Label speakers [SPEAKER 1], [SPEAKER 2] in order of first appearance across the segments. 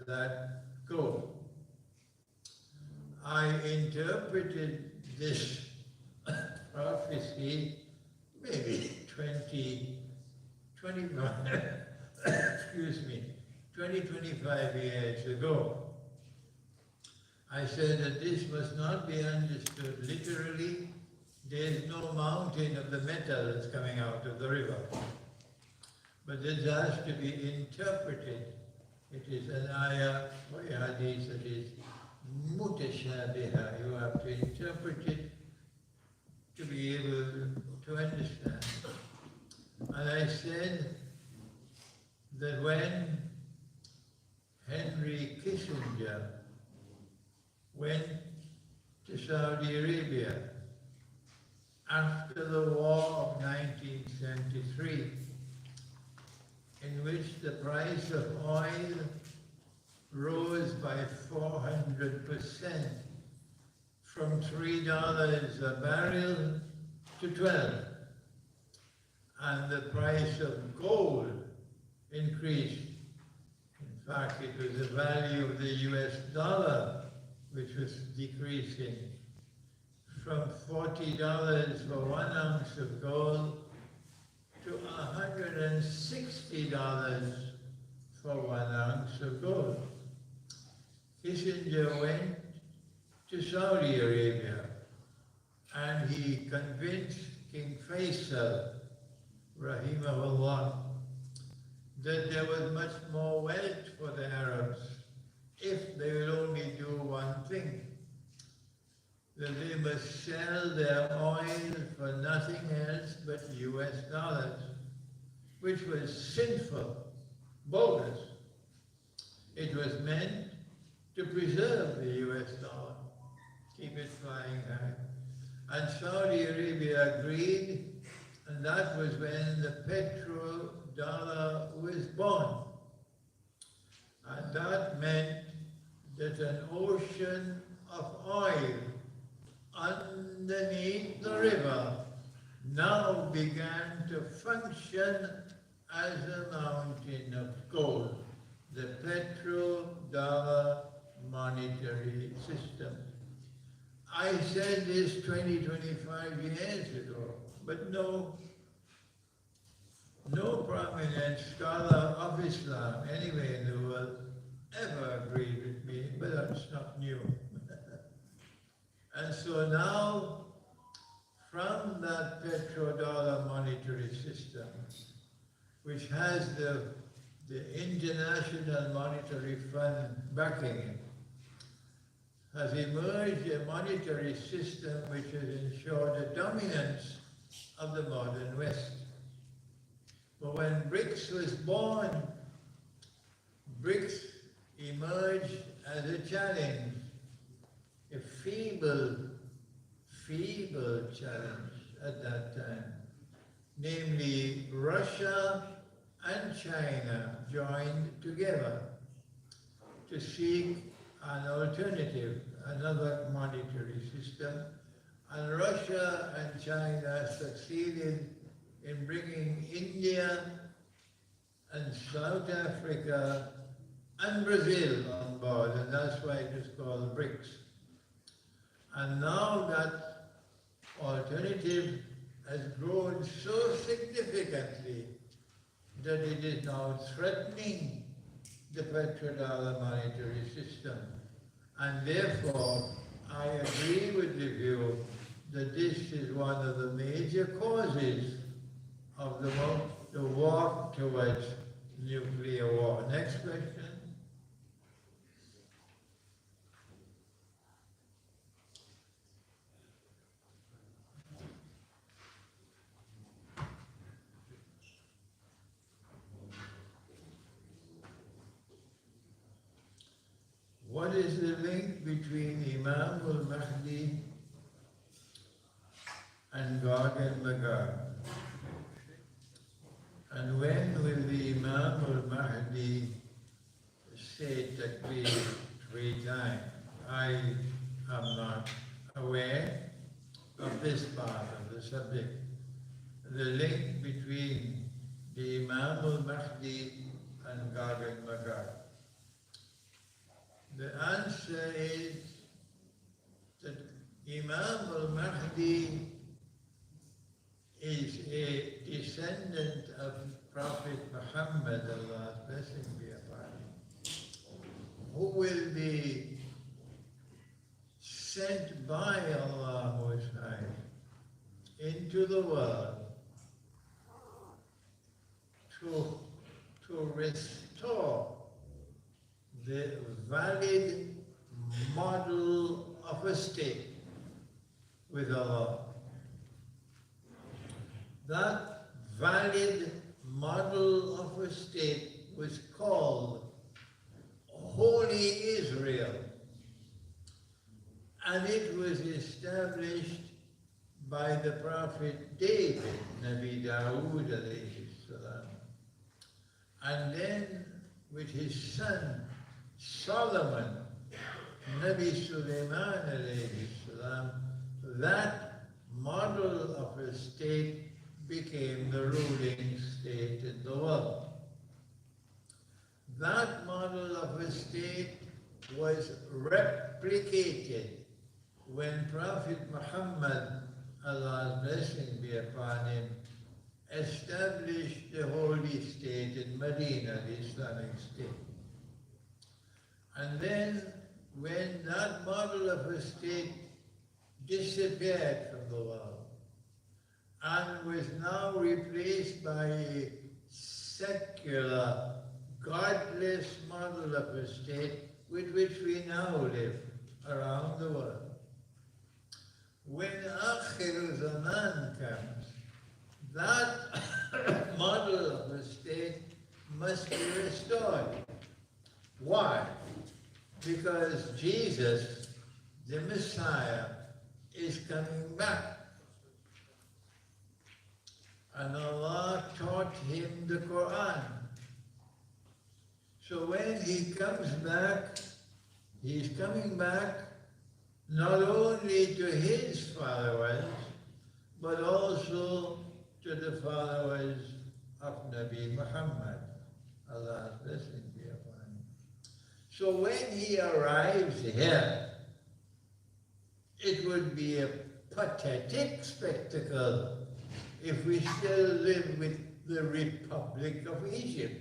[SPEAKER 1] that goal. I interpreted this prophecy maybe 25 years ago. I said that this must not be understood literally. There's no mountain of the metal that's coming out of the river. But this has to be interpreted. It is an ayah or a hadith that is mutashabiha. You have to interpret it to be able to understand. And I said that when Henry Kissinger went to Saudi Arabia after the war of 1973, in which the price of oil rose by 400%, from $3 a barrel to 12. And the price of gold increased. In fact, it was the value of the US dollar which was decreasing from $40 for 1 ounce of gold to $160 for 1 ounce of gold. Kissinger went to Saudi Arabia and he convinced King Faisal, rahimahullah, that there was much more wealth for the Arabs if they will only do one thing, that they must sell their oil for nothing else but US dollars, which was sinful, bogus. It was meant to preserve the US dollar, keep it flying high. And Saudi Arabia agreed, and that was when the petrodollar was born. And that meant that an ocean of oil underneath the river now began to function as a mountain of gold, the petrodollar monetary system. I said this 20-25 years ago, but no prominent scholar of Islam anywhere in the world ever agreed with me, but that's not new. And so now, from that petrodollar monetary system, which has the International Monetary Fund backing it, has emerged a monetary system which has ensured the dominance of the modern West. But when BRICS was born, BRICS emerged as a challenge, a feeble challenge at that time. Namely, Russia and China joined together to seek an alternative, another monetary system, and Russia and China succeeded in bringing India and South Africa and Brazil on board, and that's why it is called BRICS. And now that alternative has grown so significantly that it is now threatening the petrodollar monetary system. And therefore, I agree with the view that this is one of the major causes of the walk towards nuclear war. Next question. What is the link between Imam al-Mahdi and Gog and Magog? And when will the Imam al-Mahdi say takbir 3 times? I am not aware of this part of the subject. The link between the Imam al-Mahdi and Gog and Magog. The answer is that Imam al-Mahdi is a descendant of Prophet Muhammad, Allah's blessing be upon him, who will be sent by Allah Most High into the world to restore the valid model of a state with Allah. That valid model of a state was called Holy Israel, and it was established by the Prophet David, Nabi Dawood alayhi salam, and then with his son Solomon, Nabi Sulaiman alayhi salam. That model of a state became the ruling state in the world. That model of a state was replicated when Prophet Muhammad, Allah's blessing be upon him, established the holy state in Medina, the Islamic state. And then when that model of a state disappeared from the world and was now replaced by a secular, godless model of a state with which we now live around the world. When Akhir Zaman comes, that model of a state must be restored. Why? Because Jesus, the Messiah, is coming back. And Allah taught him the Quran. So when he comes back, he's coming back not only to his followers, but also to the followers of Nabi Muhammad, Allah's blessing be upon him. So when he arrives here, it would be a pathetic spectacle if we still live with the Republic of Egypt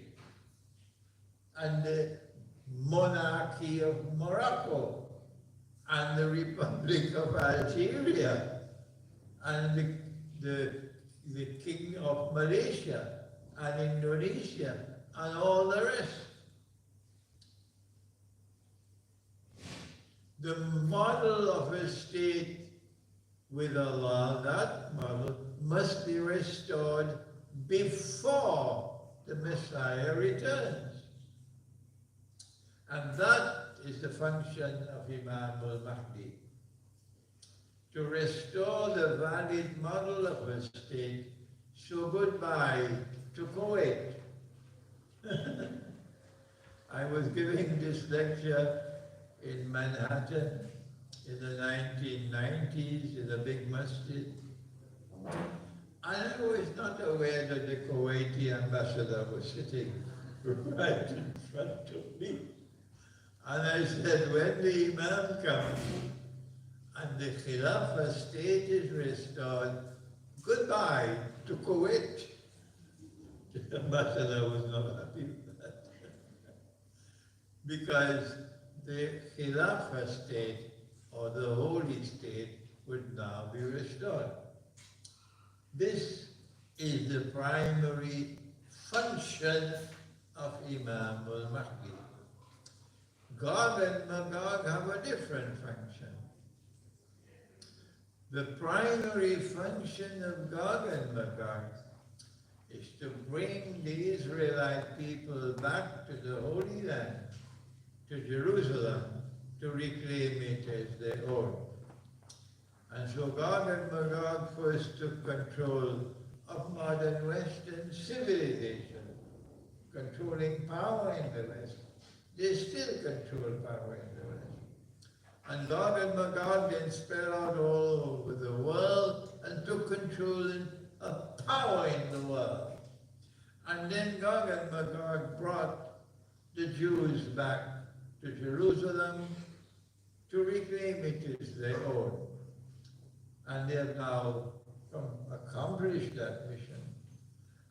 [SPEAKER 1] and the monarchy of Morocco and the Republic of Algeria and the King of Malaysia and Indonesia and all the rest. The model of a state with Allah, that model, must be restored before the Messiah returns. And that is the function of Imam al-Mahdi, to restore the valid model of a state. So goodbye to Kuwait. I was giving this lecture in Manhattan in the 1990s in a big masjid. And I was not aware that the Kuwaiti ambassador was sitting right in front of me. And I said, when the Imam comes and the Khilafah state is restored, goodbye to Kuwait. The ambassador was not happy with that. Because the Khilafah state, or the holy state, would now be restored. This is the primary function of Imam al-Mahdi. Gog and Magog have a different function. The primary function of Gog and Magog is to bring the Israelite people back to the Holy Land, to Jerusalem, to reclaim it as their own. And so Gog and Magog first took control of modern Western civilization, controlling power in the West. They still control power in the West. And Gog and Magog then spread out all over the world and took control of power in the world. And then Gog and Magog brought the Jews back to Jerusalem to reclaim it as their own. And they have now accomplished that mission.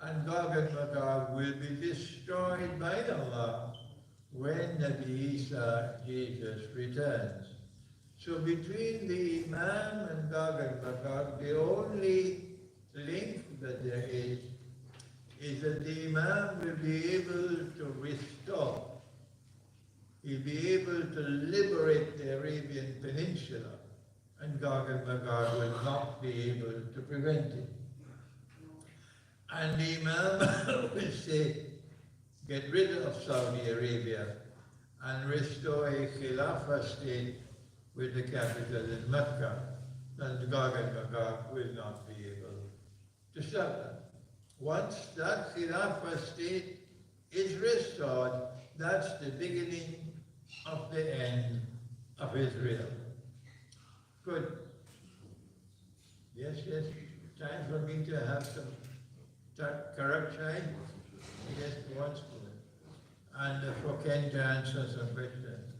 [SPEAKER 1] And Gog and Magog will be destroyed by Allah when Nabi Isa, Jesus, returns. So between the Imam and Gog and Magog, the only link that there is that the Imam will be able to restore, he'll be able to liberate the Arabian Peninsula, and Gog and Magog will not be able to prevent it. And the Imam will say, get rid of Saudi Arabia and restore a Khilafah state with the capital in Mecca, and Gog and Magog will not be able to stop that. Once that Khilafah state is restored, that's the beginning of the end of Israel. Good. Yes, time for me to have some correction. Yes, once more. And for Ken to answer some questions.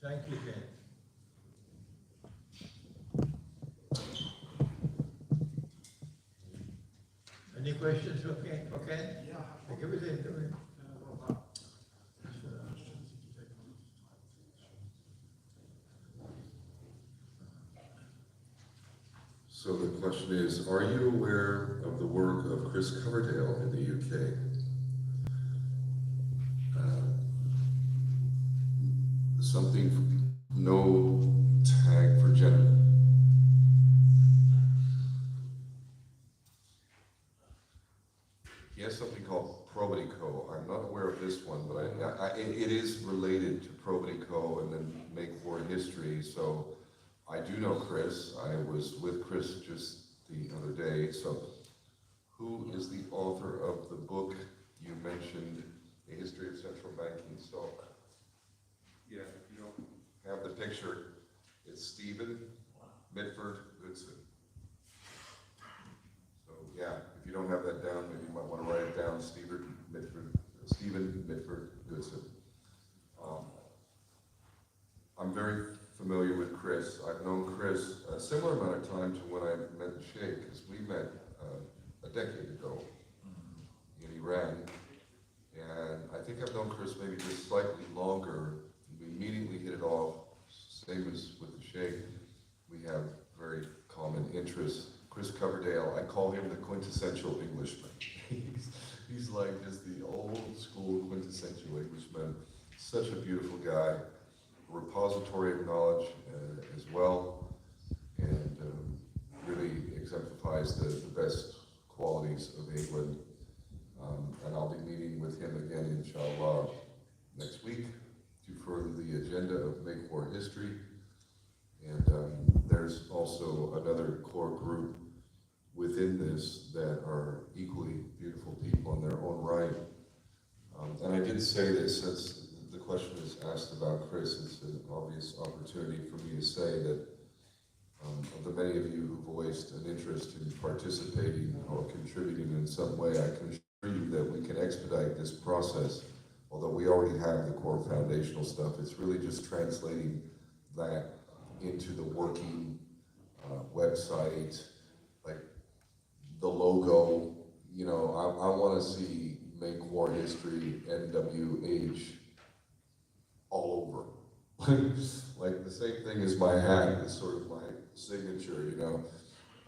[SPEAKER 1] Thank you, Ken. Any questions for Ken? Yeah. Give it in.
[SPEAKER 2] So the question is, are you aware of the work of Chris Coverdale in the UK? Something, no tag for gender. He has something called Probity Co. I'm not aware of this one, but it is related to Probity Co. and then Make War History. So I do know Chris. I was with Chris just the other day. So who is the author of the book you mentioned, A History of Central Banking? So yeah, if you don't have the picture, it's Stephen Mitford Goodson. So yeah, if you don't have that down, maybe you might want to write it down, Stephen Mitford Goodson. I'm very familiar with Chris. I've known Chris a similar amount of time to when I met Sheikh, because we met a decade ago in Iran. And I think I've known Chris maybe just slightly longer. We immediately hit it off, same as with the Sheikh. We have very common interests. Chris Coverdale, I call him the quintessential Englishman. He's like just the old school quintessential Englishman. Such a beautiful guy, a repository of knowledge as well, and really exemplifies the best qualities of England. And I'll be meeting with him again, inshallah, next week to further the agenda of Make War History. And there's also another core group within this that are equally beautiful people in their own right. And I did say that since the question is asked about Chris, it's an obvious opportunity for me to say that of the many of you who voiced an interest in participating or contributing in some way, I can assure you that we can expedite this process. Although we already have the core foundational stuff, it's really just translating that into the working website, like the logo. You know, I want to see Make War History, NWH, all over. Like the same thing as my hat is sort of my signature, you know.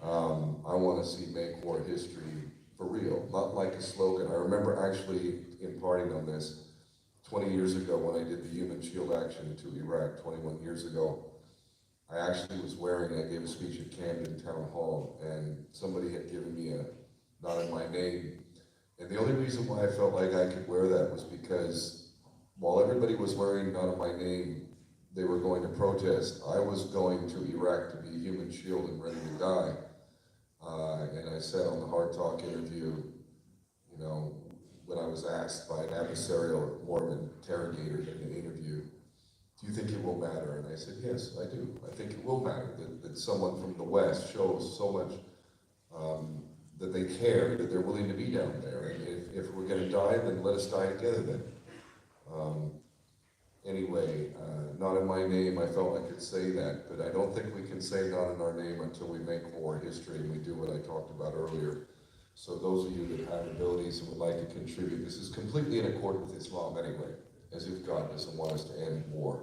[SPEAKER 2] I want to see Make War History for real, not like a slogan. I remember actually imparting on this 20 years ago when I did the Human Shield Action to Iraq, 21 years ago. I actually was I gave a speech at Camden Town Hall, and somebody had given me a nod in my name. And the only reason why I felt like I could wear that was because while everybody was wearing none of my name, they were going to protest. I was going to Iraq to be a human shield and ready to die. And I said on the Hard Talk interview, you know, when I was asked by an adversarial Mormon interrogator in the interview, do you think it will matter? And I said, yes, I do. I think it will matter that someone from the West shows so much that they care, that they're willing to be down there. And if we're going to die, then let us die together then. Anyway, not in my name, I felt I could say that, but I don't think we can say not in our name until we make war history and we do what I talked about earlier. So those of you that have abilities and would like to contribute, this is completely in accord with Islam anyway, as if God doesn't want us to end war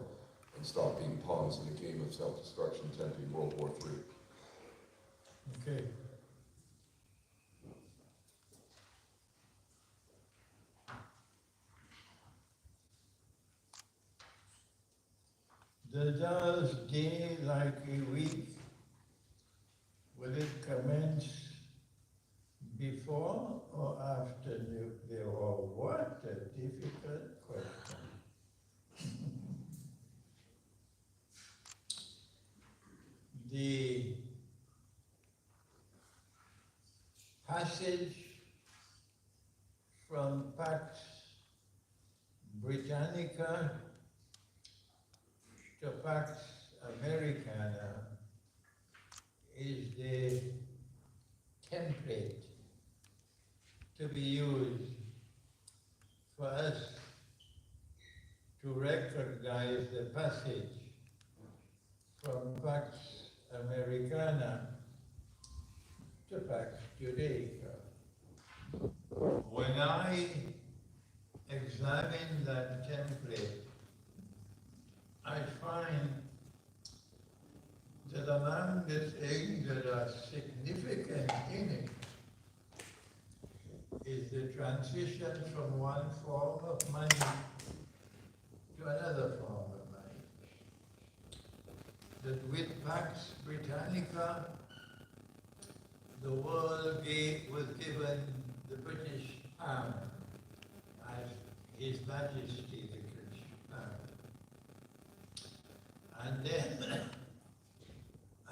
[SPEAKER 2] and stop being pawns in a game of self-destruction tempting World War III.
[SPEAKER 1] Okay. Does day like a week, will it commence before or after the war? What a difficult question. The passage from Pax Britannica to Pax Americana is the template to be used for us to recognize the passage from Pax Americana to Pax Judaica. When I examine that template, I find that among the things that are significant in it is the transition from one form of money to another form of money. That with Pax Britannica, the world was given the British pound as His Majesty the British pound. And then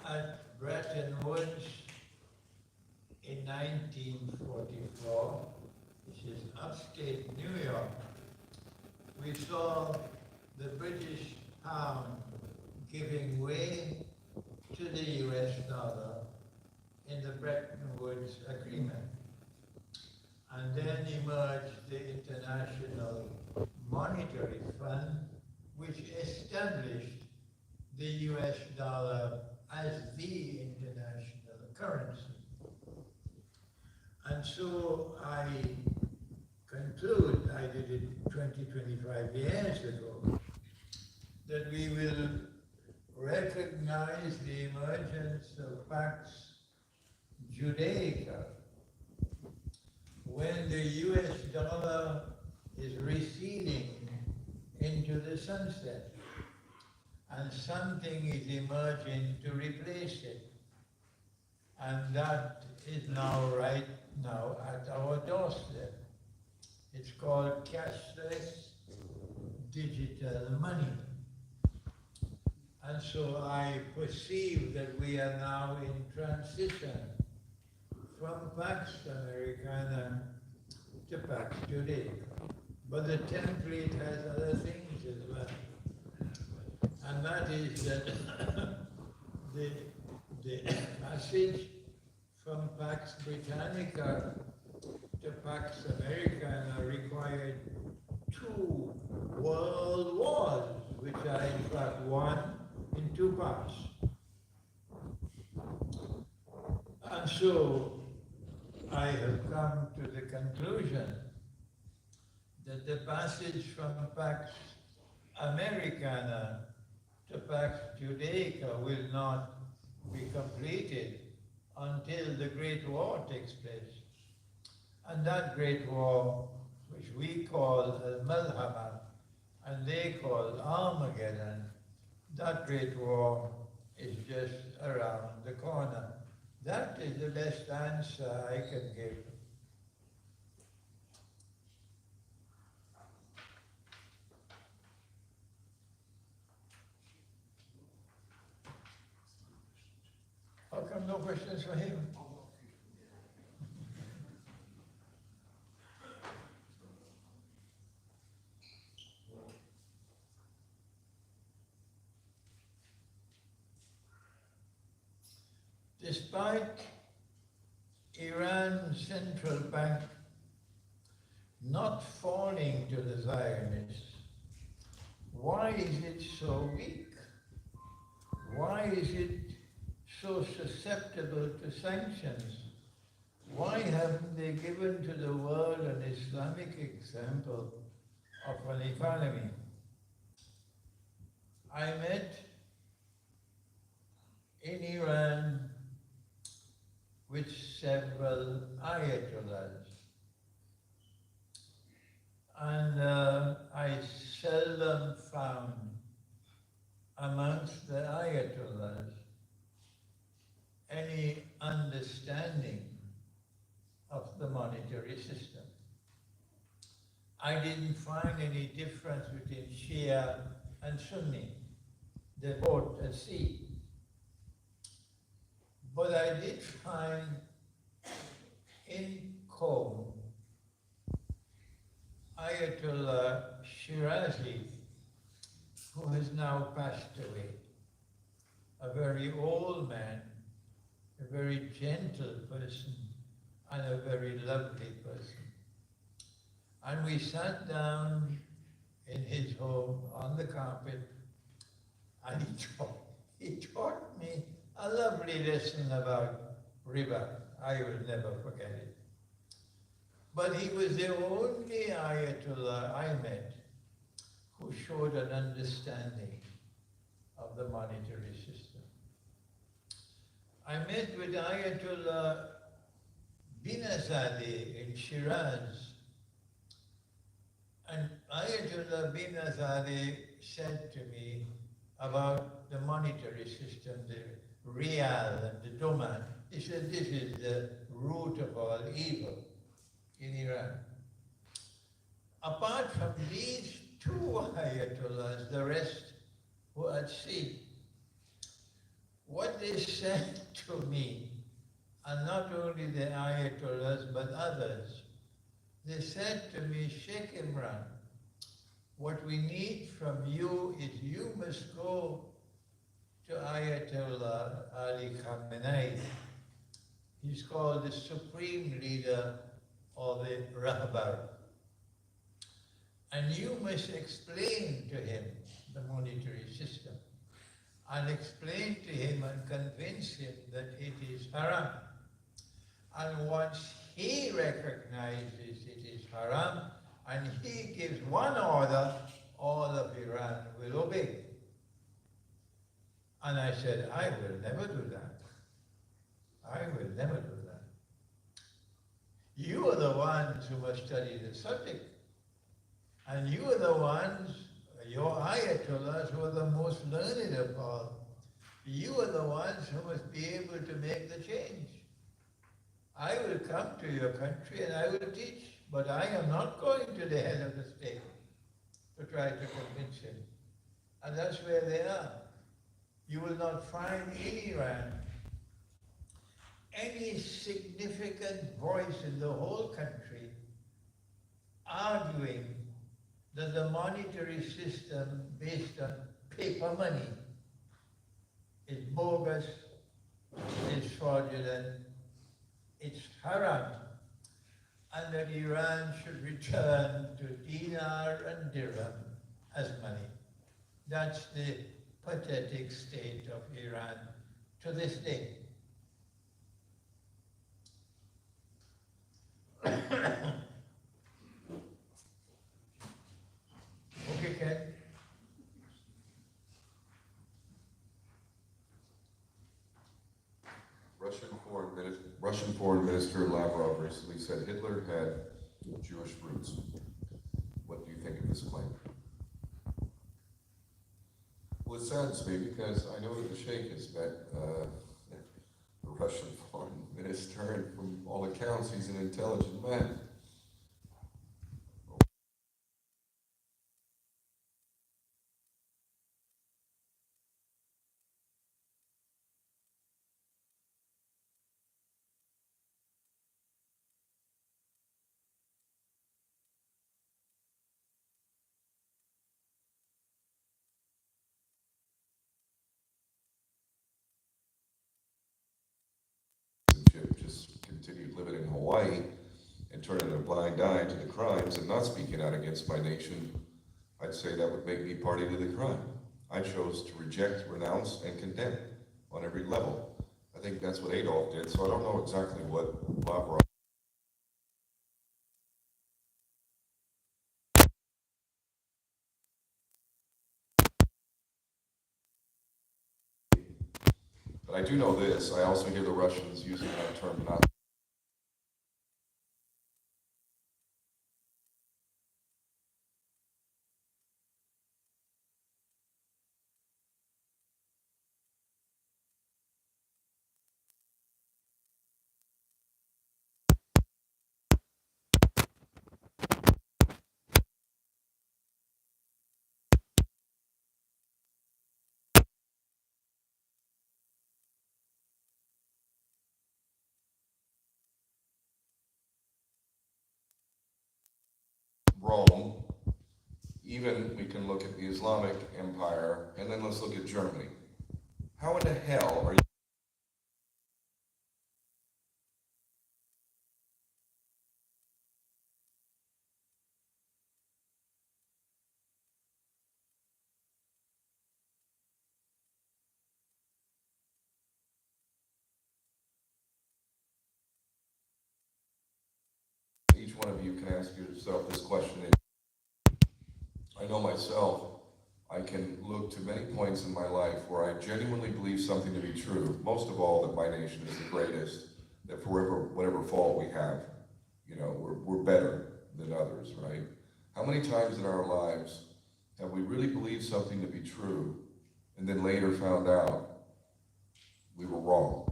[SPEAKER 1] at Bretton Woods in 1944, which is upstate New York, we saw the British pound giving way to the US dollar in the Bretton Woods Agreement. And then emerged the International Monetary Fund, which established the US dollar as the international currency. And so I conclude, I did it 25 years ago, that we will recognize the emergence of Pax Judaica when the US dollar is receding into the sunset and something is emerging to replace it. And that is now right now at our doorstep. It's called cashless digital money. And so I perceive that we are now in transition from Pax Americana to Pax Judaica. But the template has other things as well. And that is that the passage from Pax Britannica to Pax Americana required 2 world wars, which are in fact won in 2 parts. And so I have come to the conclusion that the passage from Pax Americana to Pax Judaica will not be completed until the Great War takes place. And that Great War, which we call Al-Malhama, and they call Armageddon, that Great War is just around the corner. That is the best answer I can give. How come no questions for him? Despite Iran's central bank not falling to the Zionists, why is it so weak? Why is it so susceptible to sanctions? Why haven't they given to the world an Islamic example of an economy? I met in Iran with several ayatollahs, and I seldom found amongst the ayatollahs any understanding of the monetary system. I didn't find any difference between Shia and Sunni. They both at sea. But I did find in Qom Ayatollah Shirazi, who has now passed away, a very old man, a very gentle person, and a very lovely person. And we sat down in his home on the carpet, and he taught me a lovely lesson about riba. I will never forget it. But he was the only Ayatollah I met who showed an understanding of the monetary system. I met with Ayatollah Binazadeh in Shiraz, and Ayatollah Binazadeh said to me about the monetary system, the real and the doman. He said, this is the root of all evil in Iran. Apart from these two Ayatollahs, the rest were at sea. What they said to me, and not only the Ayatollahs but others, they said to me, Sheikh Imran, what we need from you is you must go to Ayatollah Ali Khamenei. He's called the supreme leader of the Rahbar. And you must explain to him the monetary system, and explain to him and convince him that it is haram. And once he recognizes it is haram, and he gives one order, all of Iran will obey. And I said, I will never do that. I will never do that. You are the ones who must study the subject. And you are the ones, your ayatollahs, who are the most learned of all. You are the ones who must be able to make the change. I will come to your country and I will teach, but I am not going to the head of the state to try to convince him. And that's where they are. You will not find in Iran any significant voice in the whole country arguing that the monetary system based on paper money is bogus, is fraudulent, it's haram, and that Iran should return to dinar and dirham as money. That's the pathetic state of Iran to this day. Okay, Ken?
[SPEAKER 2] Russian Foreign Minister Lavrov recently said Hitler had Jewish roots. What do you think of this claim? Well, it saddens me because I know that the Sheikh has met the Russian Foreign Minister, and from all accounts, he's an intelligent man. Just continued living in Hawaii and turning a blind eye to the crimes and not speaking out against my nation I'd say that would make me party to the crime. I chose to reject, renounce, and condemn on every level. I think that's what Adolf did, so I don't know exactly what Lavrov. But I do know this, I also hear the Russians using that term not Rome. Even we can look at the Islamic Empire, and then let's look at Germany. How in the hell are you each one of you can ask yourself this question. I know myself, I can look to many points in my life where I genuinely believe something to be true. Most of all, that my nation is the greatest, that for whatever fault we have, we're better than others, right? How many times in our lives have we really believed something to be true and then later found out we were wrong?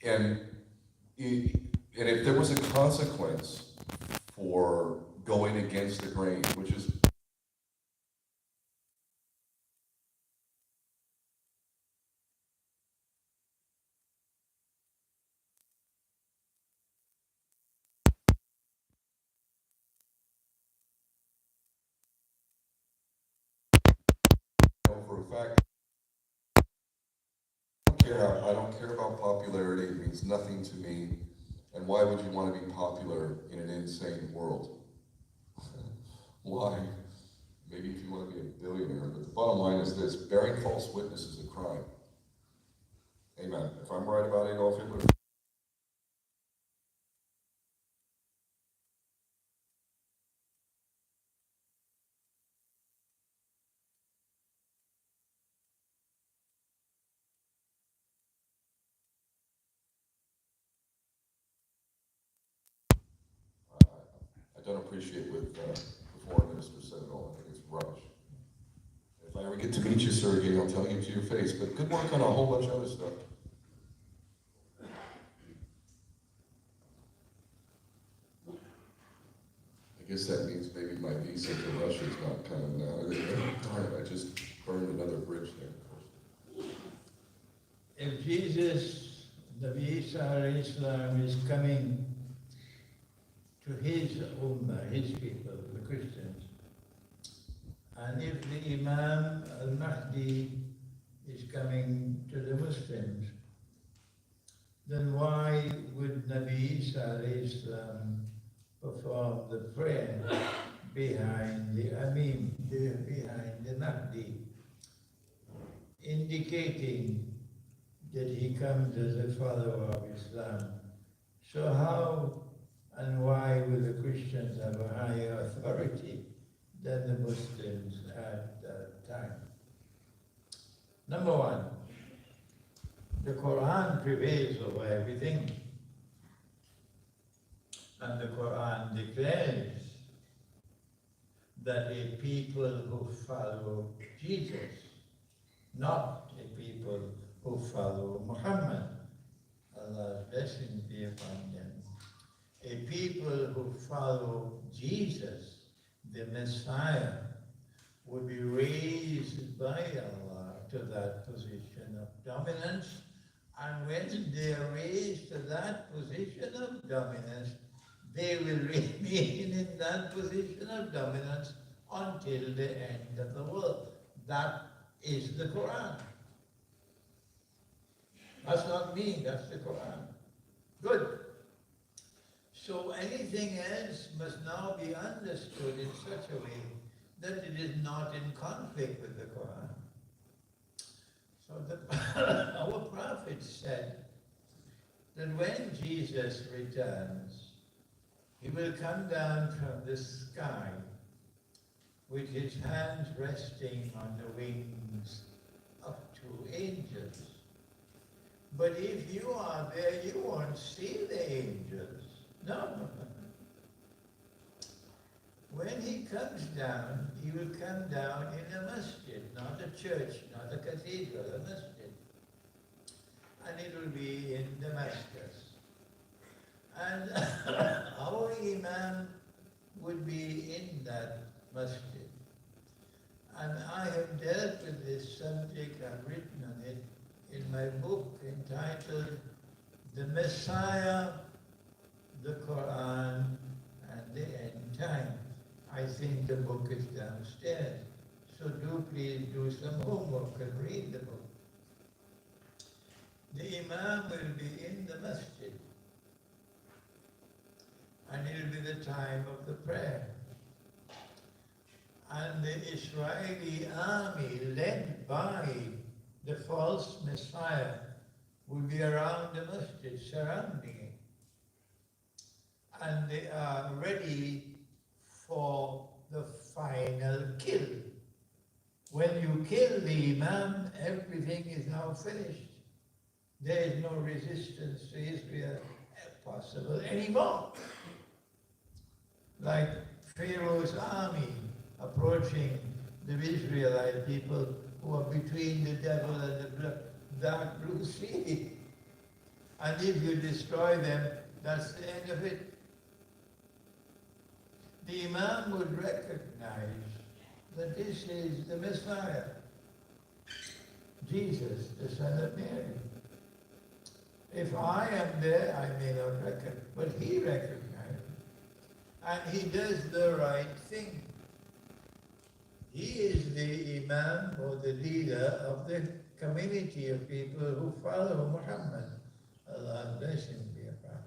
[SPEAKER 2] And if there was a consequence for going against the grain, which is for a fact, I don't care about popularity. It means nothing to me. And why would you want to be popular in an insane world? Why? Maybe if you want to be a billionaire. But the bottom line is this: bearing false witness is a crime. Amen. If I'm right about Adolf Hitler. I don't appreciate what the foreign minister said at all. I think it's rubbish. If I ever get to meet you, Sergey, I'll tell you to your face. But good work on a whole bunch of other stuff. I guess that means maybe my visa to Russia is not coming now. Darn it, I just burned another bridge there.
[SPEAKER 1] If Jesus, the Isa Islam, is coming to his ummah, his people, the Christians, and if the Imam al-Mahdi is coming to the Muslims, then why would Nabi Isa Islam perform the prayer behind the Amim, behind the Mahdi, indicating that he comes as a follower of Islam? So how and why will the Christians have a higher authority than the Muslims at that time? Number one, the Quran prevails over everything. And the Quran declares that a people who follow Jesus, not a people who follow Muhammad, Allah's blessings be upon them, a people who follow Jesus, the Messiah, would be raised by Allah to that position of dominance. And when they are raised to that position of dominance, they will remain in that position of dominance until the end of the world. That is the Quran. That's not me, that's the Quran. Good. So anything else must now be understood in such a way that it is not in conflict with the Quran. So our prophet said that when Jesus returns, he will come down from the sky with his hands resting on the wings of two angels. But if you are there, you won't see the angels. No. When he comes down, he will come down in a masjid, not a church, not a cathedral, a masjid. And it will be in Damascus. And our Imam would be in that masjid. And I have dealt with this subject, I've written on it in my book entitled The Messiah, the Quran, and the End Time. I think the book is downstairs. So do please do some homework and read the book. The Imam will be in the masjid. And it will be the time of the prayer. And the Israeli army, led by the false Messiah, will be around the masjid, surrounding it. And they are ready for the final kill. When you kill the Imam, everything is now finished. There is no resistance to Israel possible anymore. Like Pharaoh's army approaching the Israelite people who are between the devil and the dark blue sea. And if you destroy them, that's the end of it. The Imam would recognize that this is the Messiah, Jesus, the Son of Mary. If I am there, I may not recognize, but he recognizes. And he does the right thing. He is the Imam or the leader of the community of people who follow Muhammad. Allah bless him, dear Prophet.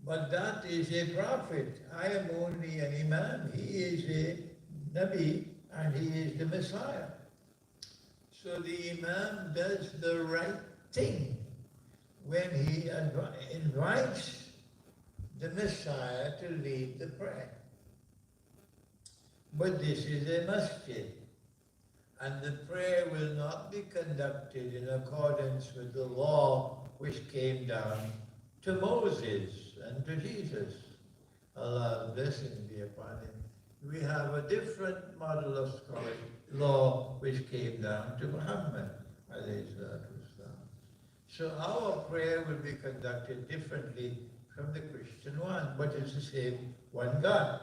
[SPEAKER 1] But that is a prophet. I am only an Imam. He is a Nabi and he is the Messiah. So the Imam does the right thing when he invites the Messiah to lead the prayer. But this is a masjid, and the prayer will not be conducted in accordance with the law which came down to Moses and to Jesus. Allah's blessing be upon him. We have a different model of law which came down to Muhammad. So our prayer will be conducted differently from the Christian one, but it's the same one God.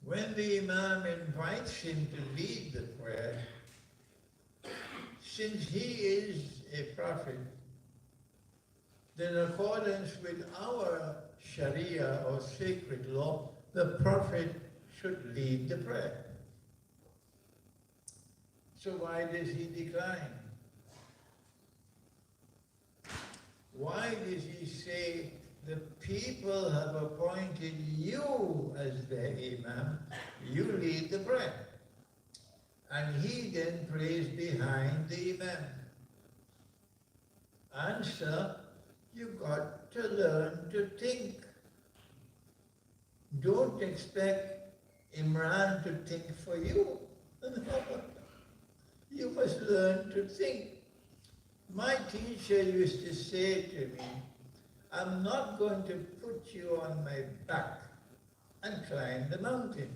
[SPEAKER 1] When the Imam invites him to lead the prayer, since he is a prophet, then in accordance with our Sharia or sacred law, the prophet should lead the prayer. So why does he decline? Why does he say, the people have appointed you as their Imam, you lead the prayer? And he then prays behind the Imam. Answer, you've got to learn to think. Don't expect Imran to think for you. You must learn to think. My teacher used to say to me, I'm not going to put you on my back and climb the mountain.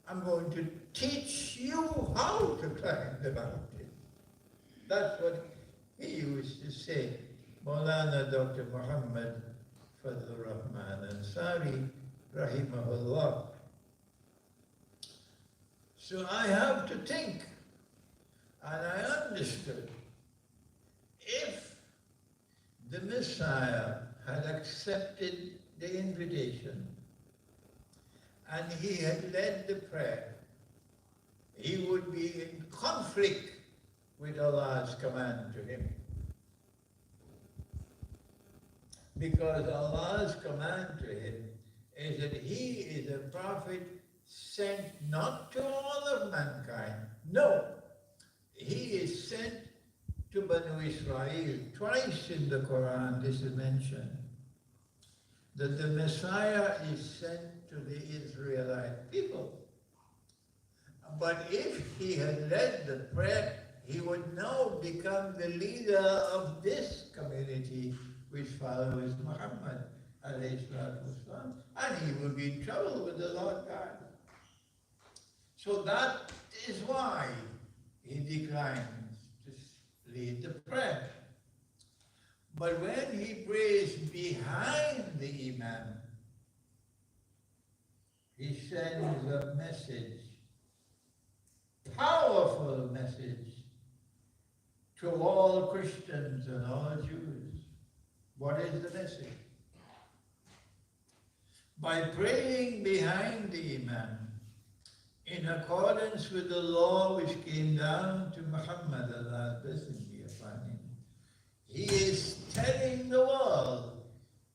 [SPEAKER 1] I'm going to teach you how to climb the mountain. That's what he used to say. Maulana Dr. Muhammad Fadlur Rahman Ansari, rahimahullah. So I have to think. And I understood, if the Messiah had accepted the invitation and he had led the prayer, he would be in conflict with Allah's command to him. Because Allah's command to him is that he is a prophet sent not to all of mankind. No, he is sent to Banu Israel. Twice in the Quran this is mentioned, that the Messiah is sent to the Israelite people. But if he had led the prayer, he would now become the leader of this community which follows Muhammad alayhi salatu wasalam, and he will be in trouble with the Lord God. So that is why he declines to lead the prayer. But when he prays behind the Imam, he sends a message, powerful message, to all Christians and all Jews. What is the message? By praying behind the Imam, in accordance with the law which came down to Muhammad, Allah's blessing be upon him, he is telling the world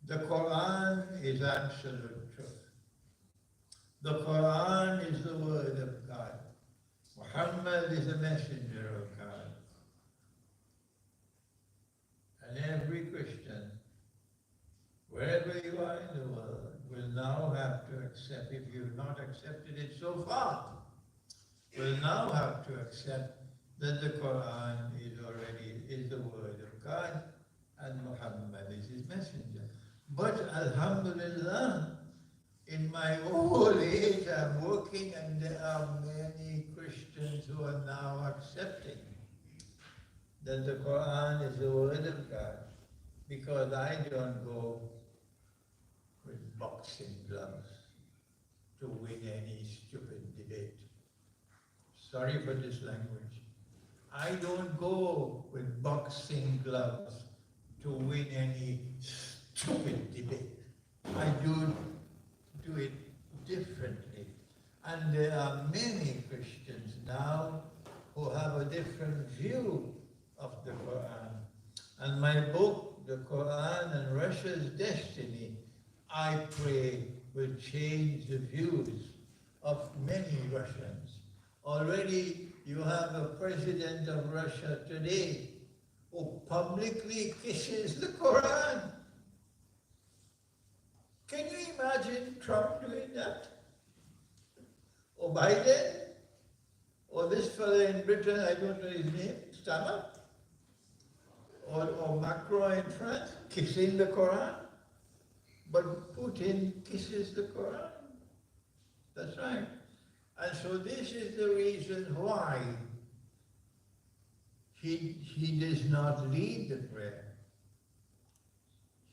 [SPEAKER 1] the Quran is absolute truth. The Quran is the word of God. Muhammad is a messenger of God. And every Christian, wherever you are in the world, will now have to accept, if you've not accepted it so far, will now have to accept that the Quran is the word of God and Muhammad is his messenger. But Alhamdulillah, in my old age I'm working and there are many Christians who are now accepting that the Quran is the word of God, because I don't go with boxing gloves to win any stupid debate. Sorry for this language. I don't go with boxing gloves to win any stupid debate. I do it differently. And there are many Christians now who have a different view of the Quran. And my book, The Quran and Russia's Destiny, I pray will change the views of many Russians. Already you have a president of Russia today who publicly kisses the Quran. Can you imagine Trump doing that? Or Biden? Or this fellow in Britain, I don't know his name, Stammer? Or Macron in France, kissing the Quran? But Putin kisses the Quran. That's right. And so this is the reason why he does not lead the prayer.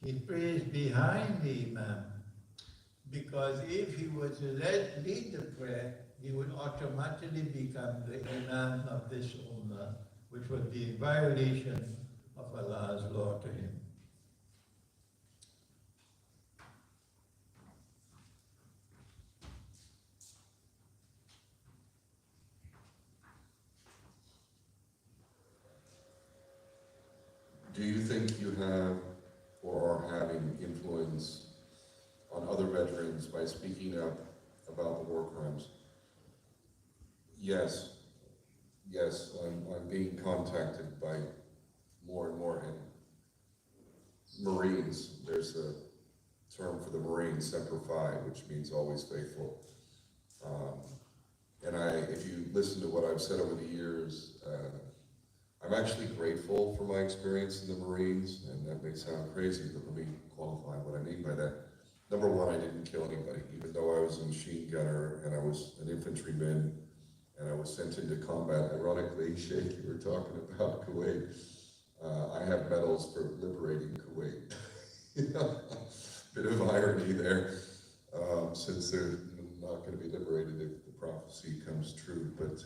[SPEAKER 1] He prays behind the Imam. Because if he were to lead the prayer, he would automatically become the Imam of this Ummah, which would be a violation of Allah's law to him.
[SPEAKER 2] Do you think you have or are having influence on other veterans by speaking up about the war crimes? Yes, I'm being contacted by more and more. And Marines, there's a term for the Marines, Semper Fi, which means always faithful. And if you listen to what I've said over the years, I'm actually grateful for my experience in the Marines, and that may sound crazy, but let me qualify what I mean by that. Number one, I didn't kill anybody, even though I was a machine gunner and I was an infantryman and I was sent into combat. Ironically, Sheikh, you were talking about Kuwait. I have medals for liberating Kuwait. Bit of irony there, since they're not going to be liberated if the prophecy comes true. But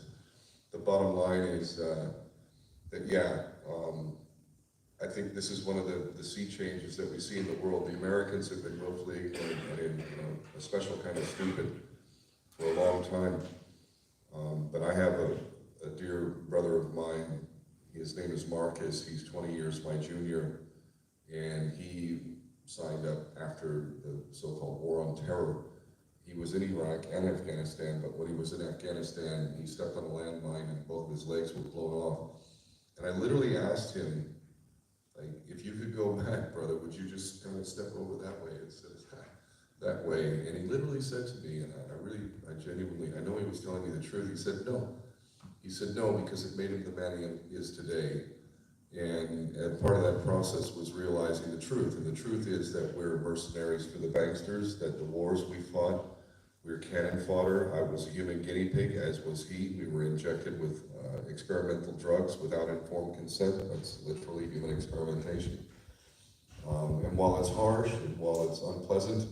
[SPEAKER 2] the bottom line is I think this is one of the sea changes that we see in the world. The Americans have been willfully and in a special kind of stupid for a long time. But I have a dear brother of mine His name is Marcus. He's 20 years my junior, and he signed up after the so-called War on Terror. He was in Iraq and Afghanistan, but when he was in Afghanistan, he stepped on a landmine and both of his legs were blown off. And I literally asked him, like, if you could go back, brother, would you just kind of step over that way instead of that way? And he literally said to me, and I genuinely, I know he was telling me the truth, he said no. He said no, because it made him the man he is today. And part of that process was realizing the truth. And the truth is that we're mercenaries for the banksters, that the wars we fought, we were cannon fodder. I was a human guinea pig, as was he. We were injected with experimental drugs without informed consent. That's literally human experimentation. And while it's harsh and while it's unpleasant,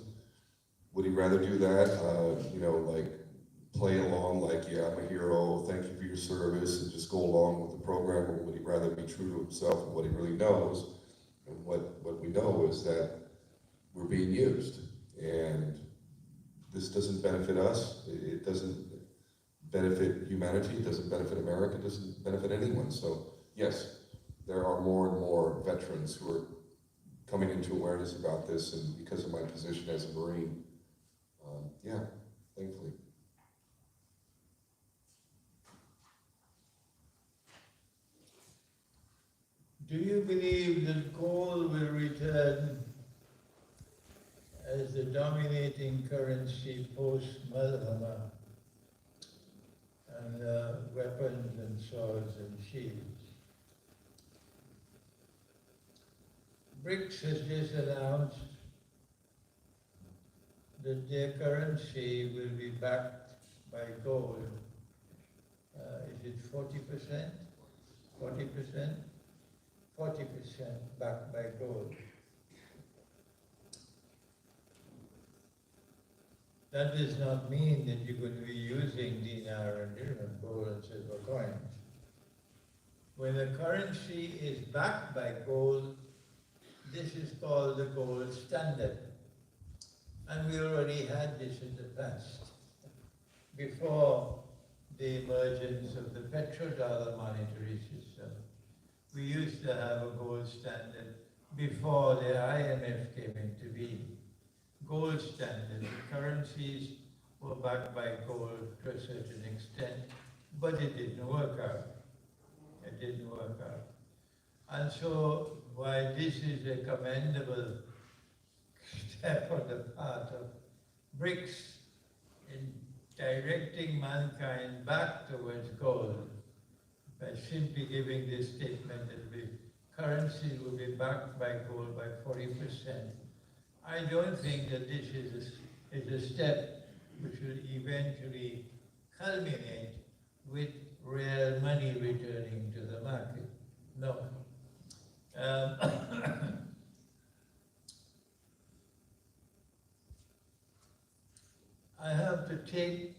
[SPEAKER 2] would he rather do that, like play along like, yeah, I'm a hero, thank you for your service, and just go along with the program, or would he rather be true to himself and what he really knows? And what we know is that we're being used, and this doesn't benefit us, it doesn't benefit humanity, it doesn't benefit America, it doesn't benefit anyone. So yes, there are more and more veterans who are coming into awareness about this, and because of my position as a Marine, yeah, thankfully.
[SPEAKER 1] Do you believe that gold will return as the dominating currency post-Malhama and weapons and swords and shields? BRICS has just announced that their currency will be backed by gold. Is it 40%? 40%? 40% backed by gold. That does not mean that you're going to be using dinar and dirham, gold and silver coins. When the currency is backed by gold, this is called the gold standard. And we already had this in the past, before the emergence of the petrodollar monetary system. We used to have a gold standard before the IMF came into being. Gold standard, the currencies were backed by gold to a certain extent, but it didn't work out. It didn't work out. And so, while this is a commendable step on the part of BRICS in directing mankind back towards gold, by simply giving this statement that the currency will be backed by gold by 40%, I don't think that this is a step which will eventually culminate with real money returning to the market. No. I have to take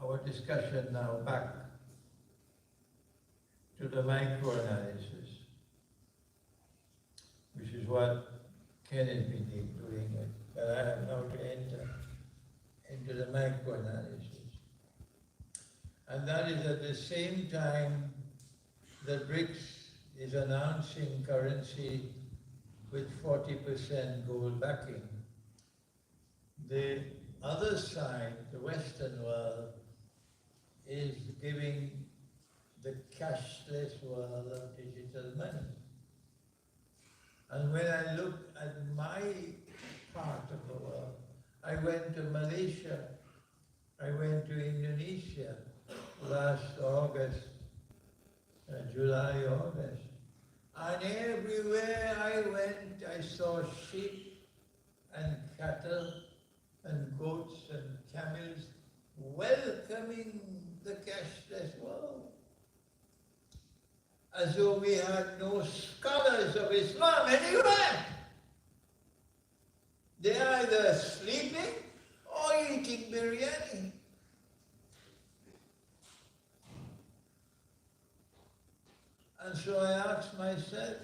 [SPEAKER 1] our discussion now back to the microanalysis, which is what Ken has been doing, but I have now to enter into the microanalysis. And that is at the same time that BRICS is announcing currency with 40% gold backing. The other side, the Western world, is giving the cashless world of digital money. And when I look at my part of the world, I went to Malaysia, I went to Indonesia last August, July, August. And everywhere I went, I saw sheep and cattle and goats and camels welcoming the cashless world, as though we had no scholars of Islam anywhere. They're either sleeping or eating biryani. And so I asked myself,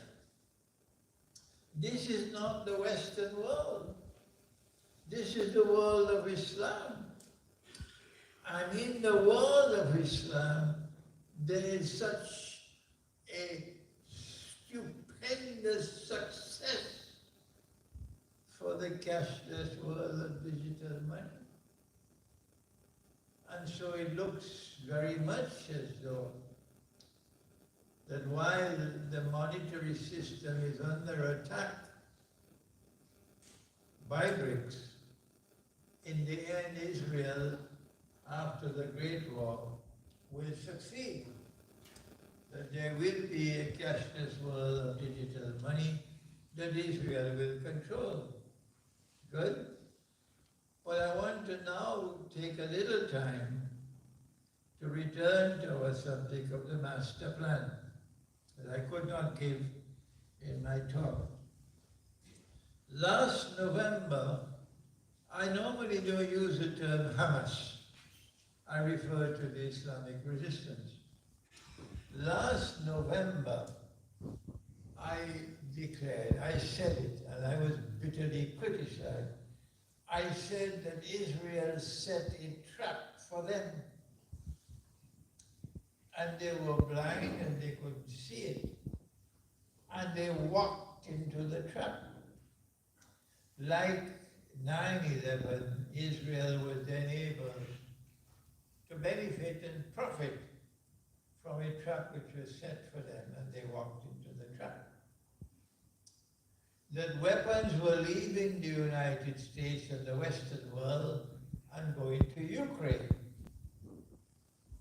[SPEAKER 1] this is not the Western world. This is the world of Islam. And in the world of Islam, there is such a stupendous success for the cashless world of digital money. And so it looks very much as though that while the monetary system is under attack by BRICS, in the end Israel, after the Great War, will succeed. That there will be a cashless world of digital money that Israel will control. Good? But I want to now take a little time to return to our subject of the master plan that I could not give in my talk. Last November, I normally don't use the term Hamas. I refer to the Islamic resistance. Last November, I declared, I said it, and I was bitterly criticized. I said that Israel set a trap for them. And they were blind and they couldn't see it. And they walked into the trap. Like 9/11, Israel was then able to benefit and profit from a trap which was set for them, and they walked into the trap. That weapons were leaving the United States and the Western world and going to Ukraine.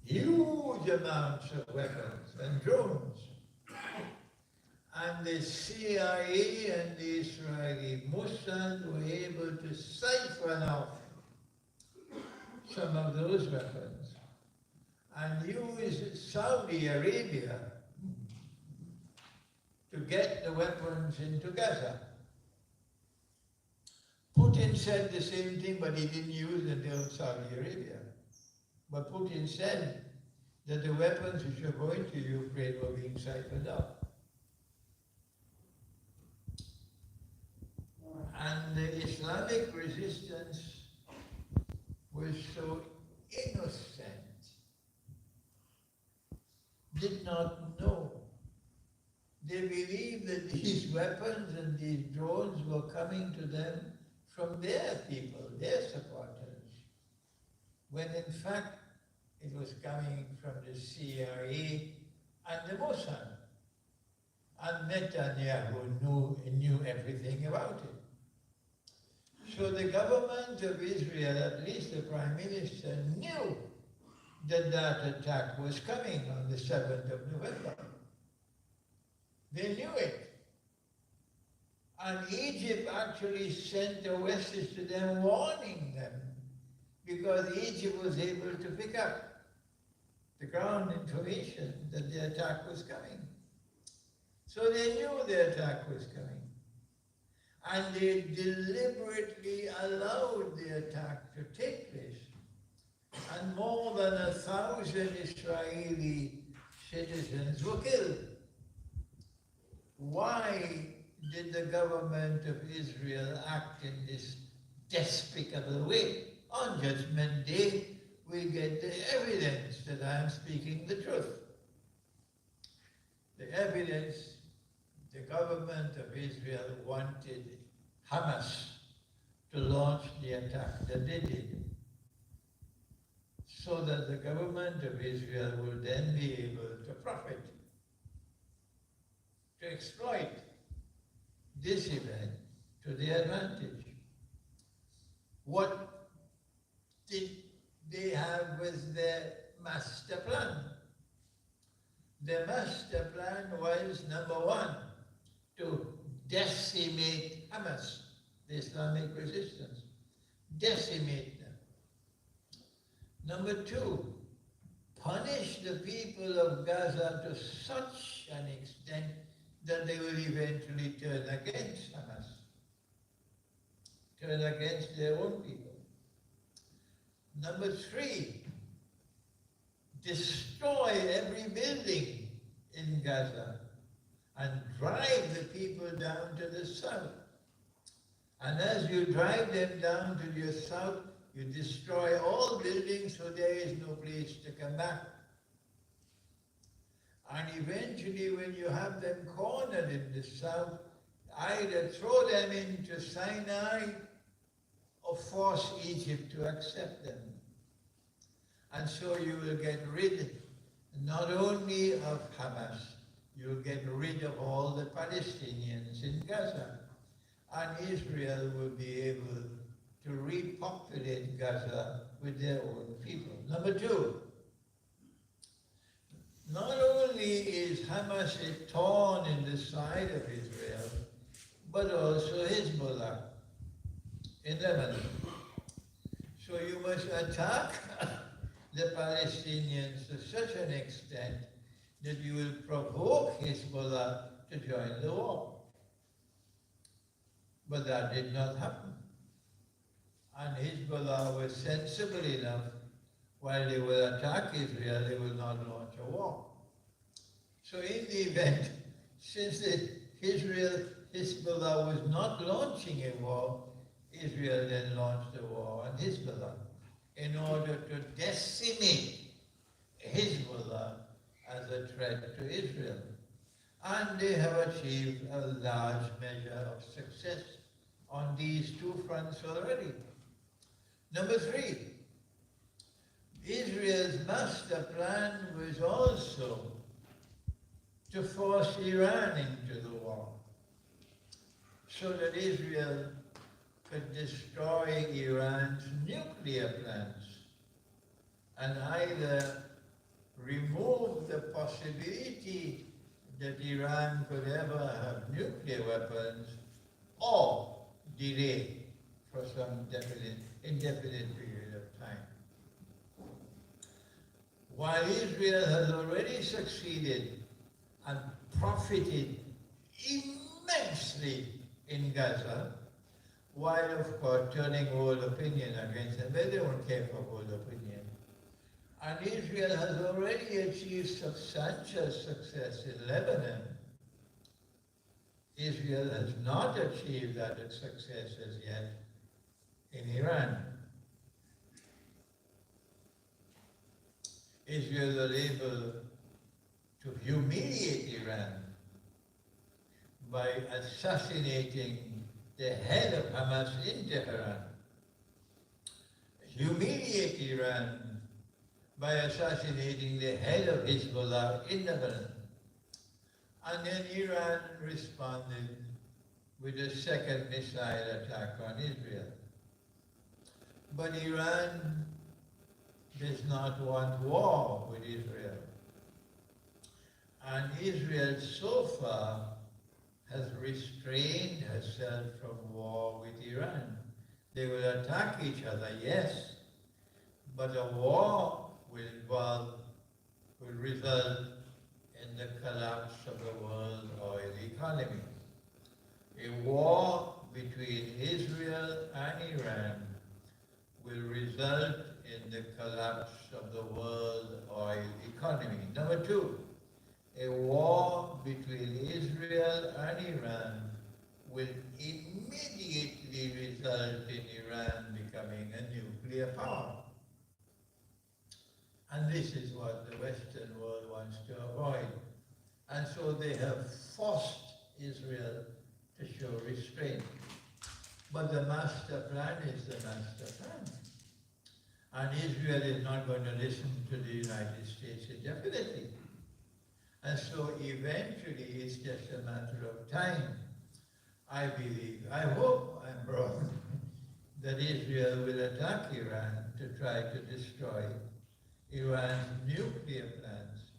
[SPEAKER 1] Huge amounts of weapons and drones. And the CIA and the Israeli Mossad were able to siphon off some of those weapons and use Saudi Arabia to get the weapons into Gaza. Putin said the same thing, but he didn't use it until Saudi Arabia. But Putin said that the weapons which were going to Ukraine were being siphoned off. And the Islamic resistance was so innocent, did not know. They believed that these weapons and these drones were coming to them from their people, their supporters, when in fact it was coming from the CIA and the Mossad. And Netanyahu knew everything about it. So the government of Israel, at least the Prime Minister, knew that that attack was coming on the 7th of November. They knew it. And Egypt actually sent a message to them warning them, because Egypt was able to pick up the ground information that the attack was coming. So they knew the attack was coming. And they deliberately allowed the attack to take place. And more than 1,000 Israeli citizens were killed. Why did the government of Israel act in this despicable way? On Judgment Day, we get the evidence that I am speaking the truth. The evidence, the government of Israel wanted Hamas to launch the attack that they did, so that the government of Israel will then be able to profit, to exploit this event to their advantage. What did they have with their master plan? The master plan was, number one, to decimate Hamas, the Islamic resistance, decimate them. Number two, punish the people of Gaza to such an extent that they will eventually turn against Hamas, turn against their own people. Number three, destroy every building in Gaza and drive the people down to the south. And as you drive them down to the south, you destroy all buildings so there is no place to come back. And eventually, when you have them cornered in the south, either throw them into Sinai or force Egypt to accept them. And so you will get rid not only of Hamas, you'll get rid of all the Palestinians in Gaza. And Israel will be able to repopulate Gaza with their own people. Number two, not only is Hamas a thorn in the side of Israel, but also Hezbollah in Lebanon. So you must attack the Palestinians to such an extent that you will provoke Hezbollah to join the war. But that did not happen. And Hezbollah was sensible enough, while they will attack Israel, they will not launch a war. So in the event, since Hezbollah was not launching a war, Israel then launched a war on Hezbollah in order to decimate Hezbollah as a threat to Israel. And they have achieved a large measure of success on these two fronts already. Number three, Israel's master plan was also to force Iran into the war, so that Israel could destroy Iran's nuclear plans and either remove the possibility that Iran could ever have nuclear weapons or delay for some indefinite period of time. While Israel has already succeeded and profited immensely in Gaza, while of course turning world opinion against them, they don't care for world opinion. And Israel has already achieved substantial success in Lebanon. Israel has not achieved that success as yet in Iran. Israel was able to humiliate Iran by assassinating the head of Hamas in Tehran, humiliate Iran by assassinating the head of Hezbollah in Lebanon. And then Iran responded with a second missile attack on Israel. But Iran does not want war with Israel. And Israel so far has restrained herself from war with Iran. They will attack each other, yes, but a war will result in the collapse of the world oil economy. A war between Israel and Iran will result in the collapse of the world oil economy. Number two, a war between Israel and Iran will immediately result in Iran becoming a nuclear power. And this is what the Western world wants to avoid. And so they have forced Israel to show restraint. But the master plan is the master plan. And Israel is not going to listen to the United States indefinitely. And so eventually it's just a matter of time, I believe. I hope I'm wrong, that Israel will attack Iran to try to destroy Iran's nuclear plans,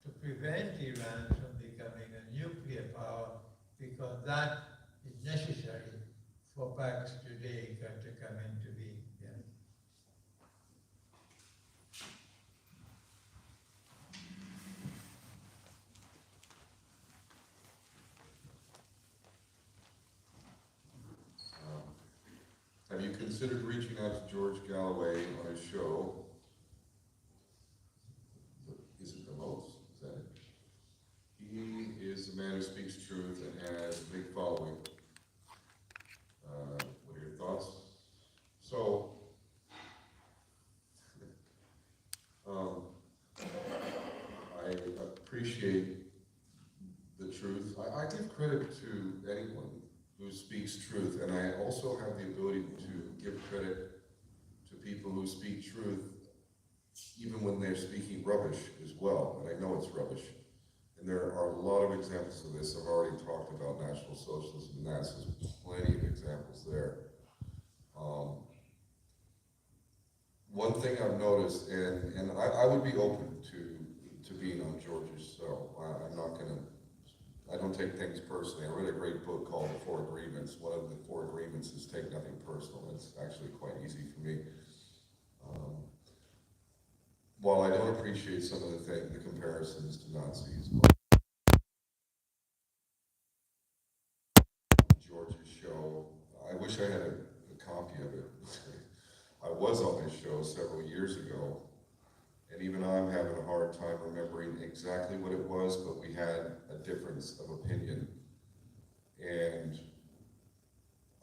[SPEAKER 1] to prevent Iran from becoming a nuclear power, because that is necessary for Pax Judaica to come into being. Yeah.
[SPEAKER 2] Have you considered reaching out to George Galloway on his show? Is it the most? Is that it? He is the man who speaks truth and has a big following. What are your thoughts? So, I appreciate who speaks truth, and I also have the ability to give credit to people who speak truth even when they're speaking rubbish as well, and I know it's rubbish. And there are a lot of examples of this. I've already talked about National Socialism and that, so there's plenty of examples there. One thing I've noticed, and I would be open to being on George's show. I don't take things personally. I read a great book called The Four Agreements. One of the four agreements is take nothing personal. It's actually quite easy for me. While I don't appreciate some of the comparisons to Nazis, George's show, I wish I had a copy of it. I was on his show several years ago, and even I'm having a hard time remembering exactly what it was, but we had a difference of opinion. And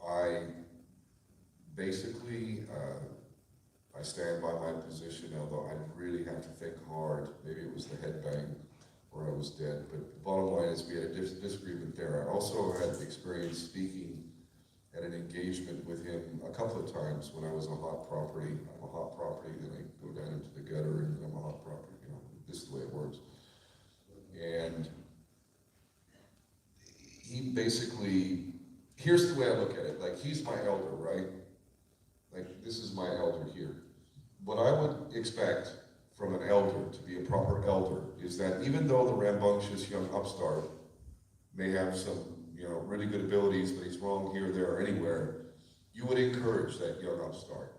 [SPEAKER 2] I basically, I stand by my position, although I really have to think hard. Maybe it was the headbang or I was dead, but the bottom line is we had a disagreement there. I also had experience speaking at an engagement with him a couple of times when I was a hot property. I'm a hot property, then I go down into the gutter, and then I'm a hot property. You know, this is the way it works. And he basically, here's the way I look at it. Like, he's my elder, right? Like, this is my elder here. What I would expect from an elder, to be a proper elder, is that even though the rambunctious young upstart may have some, you know, really good abilities, but he's wrong here, there, or anywhere, you would encourage that young upstart.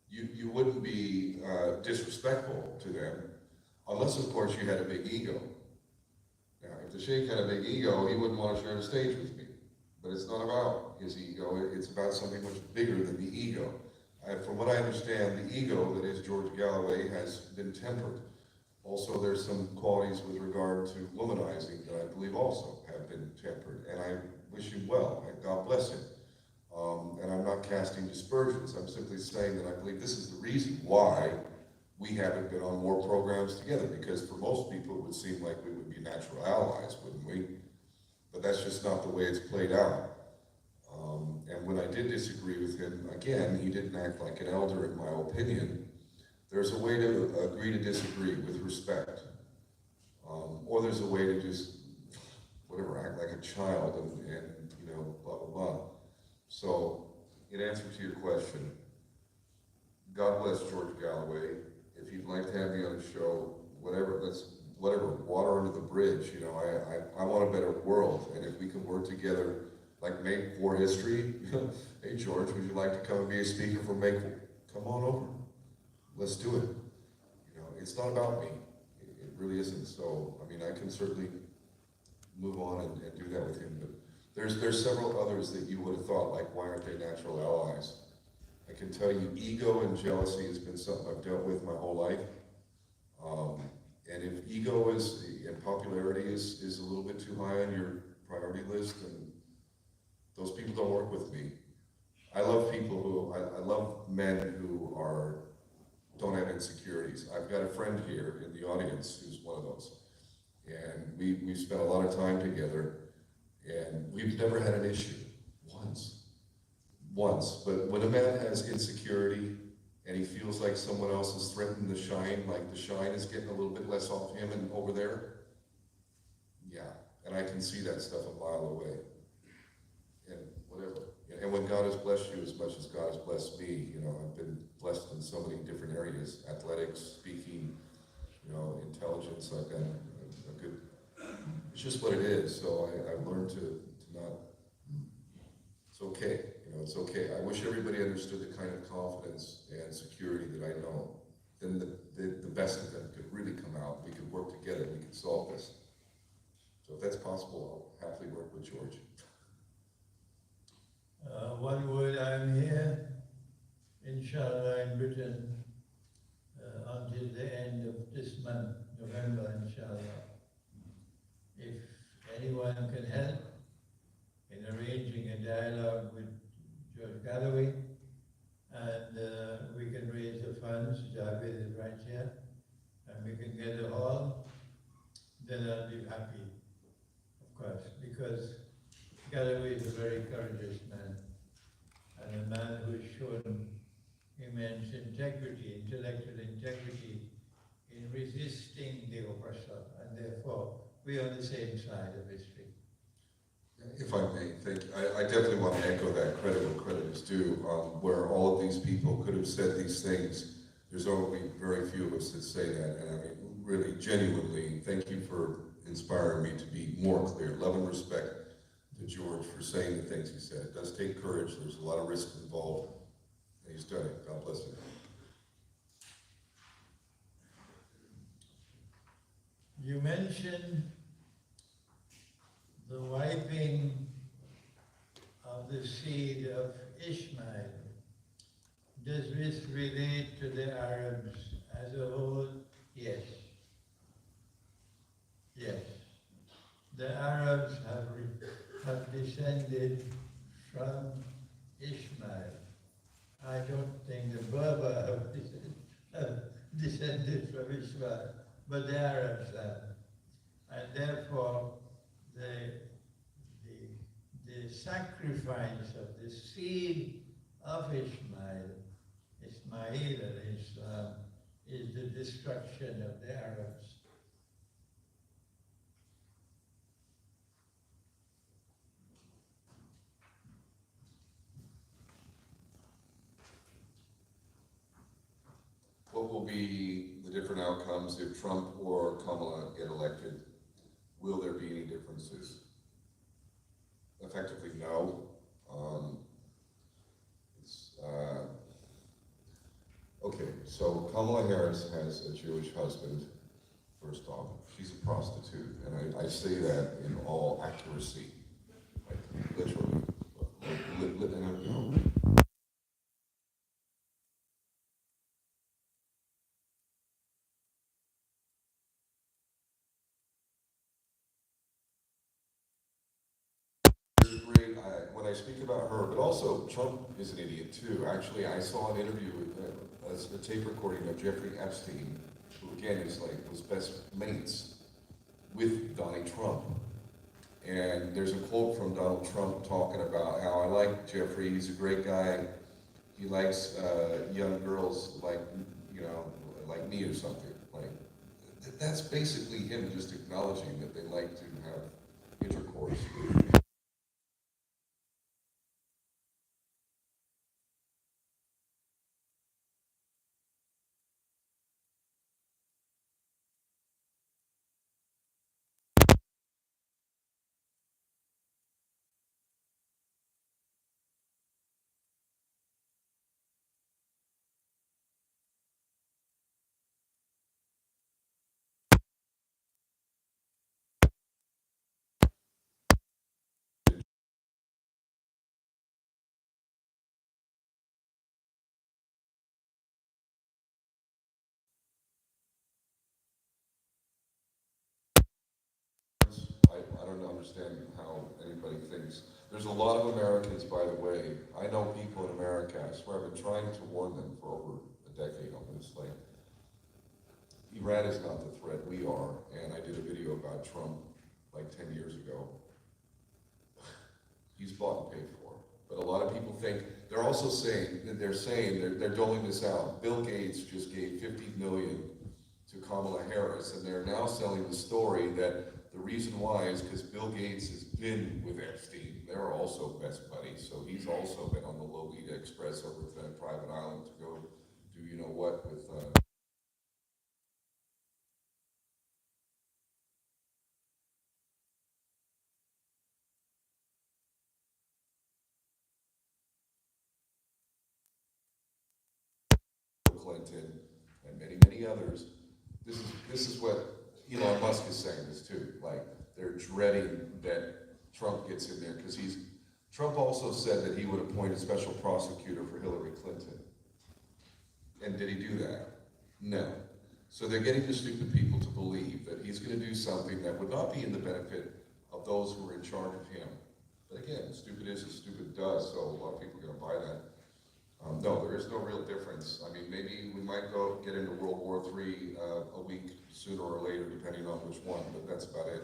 [SPEAKER 2] You wouldn't be disrespectful to them, unless, of course, you had a big ego. Now, if the Sheikh had a big ego, he wouldn't want to share the stage with me. But it's not about his ego, it's about something much bigger than the ego. From what I understand, the ego that is George Galloway has been tempered. Also, there's some qualities with regard to womanizing that I believe also have been tempered. And I wish him well, and God bless him. And I'm not casting dispersions. I'm simply saying that I believe this is the reason why we haven't been on more programs together, because for most people it would seem like we would be natural allies, wouldn't we? But that's just not the way it's played out. And when I did disagree with him, again, he didn't act like an elder in my opinion. There's a way to agree to disagree with respect. Or there's a way to just, whatever, act like a child and you know, blah, blah, blah. So, in answer to your question, God bless George Galloway. If you'd like to have me on a show, whatever, water under the bridge, you know, I want a better world. And if we can work together, like Make War History, hey George, would you like to come and be a speaker for Make War? Come on over. Let's do it. You know, it's not about me. It really isn't. So, I mean, I can certainly move on and do that with him. But there's several others that you would have thought, like, why aren't they natural allies? I can tell you, ego and jealousy has been something I've dealt with my whole life. And if ego and popularity is a little bit too high on your priority list, then those people don't work with me. I love people who, I love men who don't have insecurities. I've got a friend here in the audience who's one of those. And we've spent a lot of time together, and we've never had an issue, once. But when a man has insecurity and he feels like someone else is threatening the shine, like the shine is getting a little bit less off him and over there, yeah, and I can see that stuff a mile away. And whatever. And when God has blessed you as much as God has blessed me, you know, I've been blessed in so many different areas, athletics, speaking, you know, intelligence. I've got a good, it's just what it is. So I've learned to not, it's okay, you know, it's okay. I wish everybody understood the kind of confidence and security that I know. Then the best of them could really come out. We could work together, we could solve this. So if that's possible, I'll happily work with George.
[SPEAKER 1] One word, I'm here, inshallah, in Britain until the end of this month, November, inshallah. If anyone can help in arranging a dialogue with George Galloway, and we can raise the funds, Javed is right here, and we can get a hall, then I'll be happy, of course, because Galloway is a very courageous man, and a man who's shown immense integrity, intellectual integrity, in resisting the oppressor, and therefore we are on the same side of history.
[SPEAKER 2] If I may, thank you. I definitely want to echo that credit where credit is due, where all of these people could have said these things. There's only very few of us that say that, and I mean, really, genuinely, thank you for inspiring me to be more clear. Love and respect to George for saying the things he said. It does take courage. There's a lot of risk involved, and he's done it. God bless him.
[SPEAKER 1] You mentioned the wiping of the seed of Ishmael. Does this relate to the Arabs as a whole? Yes. Yes. The Arabs have descended from Ishmael. I don't think the Berber have descended from Ishmael, but the Arabs have. And therefore, the sacrifice of the seed of Ishmael and Islam, is the destruction of the Arabs.
[SPEAKER 2] What will be the different outcomes if Trump or Kamala get elected? Will there be any differences? Effectively, no. Okay, so Kamala Harris has a Jewish husband, first off. She's a prostitute, and I say that in all accuracy, like literally. When I speak about her, but also Trump is an idiot too. Actually, I saw an interview with a tape recording of Jeffrey Epstein, who again was best mates with Donald Trump. And there's a quote from Donald Trump talking about how I like Jeffrey. He's a great guy. He likes young girls like me or something. Like that's basically him just acknowledging that they like to have intercourse. I don't understand how anybody thinks. There's a lot of Americans, by the way. I know people in America, I swear I've been trying to warn them for over a decade on this. Like, Iran is not the threat, we are. And I did a video about Trump like 10 years ago. He's bought and paid for. But a lot of people think, they're also saying, they're doling this out. Bill Gates just gave $50 million to Kamala Harris, and they're now selling the story that the reason why is because Bill Gates has been with Epstein. They're also best buddies, so he's also been on the Lolita Express over to that private island to go do you know what with Clinton and many others. This is what Elon Musk is saying this too. Like they're dreading that Trump gets in there because Trump also said that he would appoint a special prosecutor for Hillary Clinton. And did he do that? No. So they're getting the stupid people to believe that he's going to do something that would not be in the benefit of those who are in charge of him. But again, stupid is as stupid does, so a lot of people are going to buy that. No, there is no real difference. I mean, maybe we might get into World War III a week sooner or later, depending on which one, but that's about it.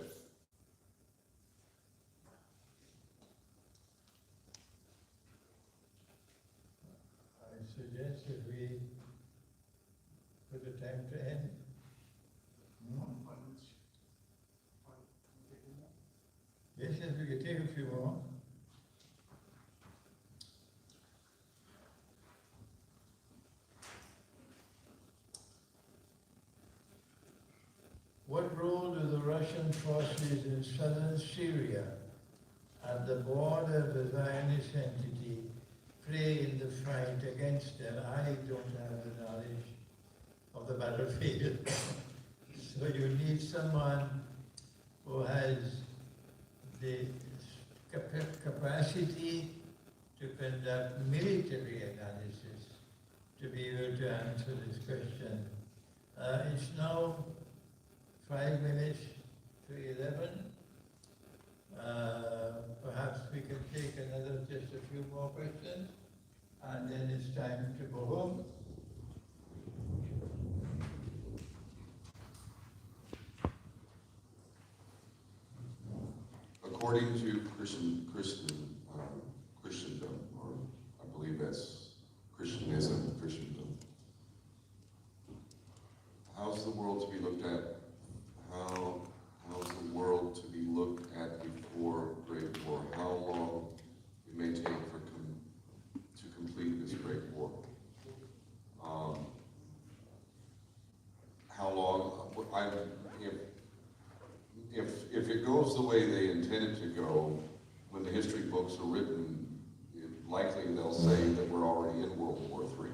[SPEAKER 1] suggest if we put a time to end. Yes, yes, we can take a few more. What role do the Russian forces in southern Syria at the border of the Zionist entity play in the fight against them? I don't have the knowledge of the battlefield. So you need someone who has the capacity to conduct military analysis to be able to answer this question. It's now 5 minutes to 11. Perhaps we can take just a few more questions, and then it's time to go home.
[SPEAKER 2] According to Christendom, or I believe that's Christendom, how's the world to be looked at? How's the world to be looked at before Great War? How long it may take to complete this Great War? How long? If it goes the way they intend it to go, when the history books are written, likely they'll say that we're already in World War III.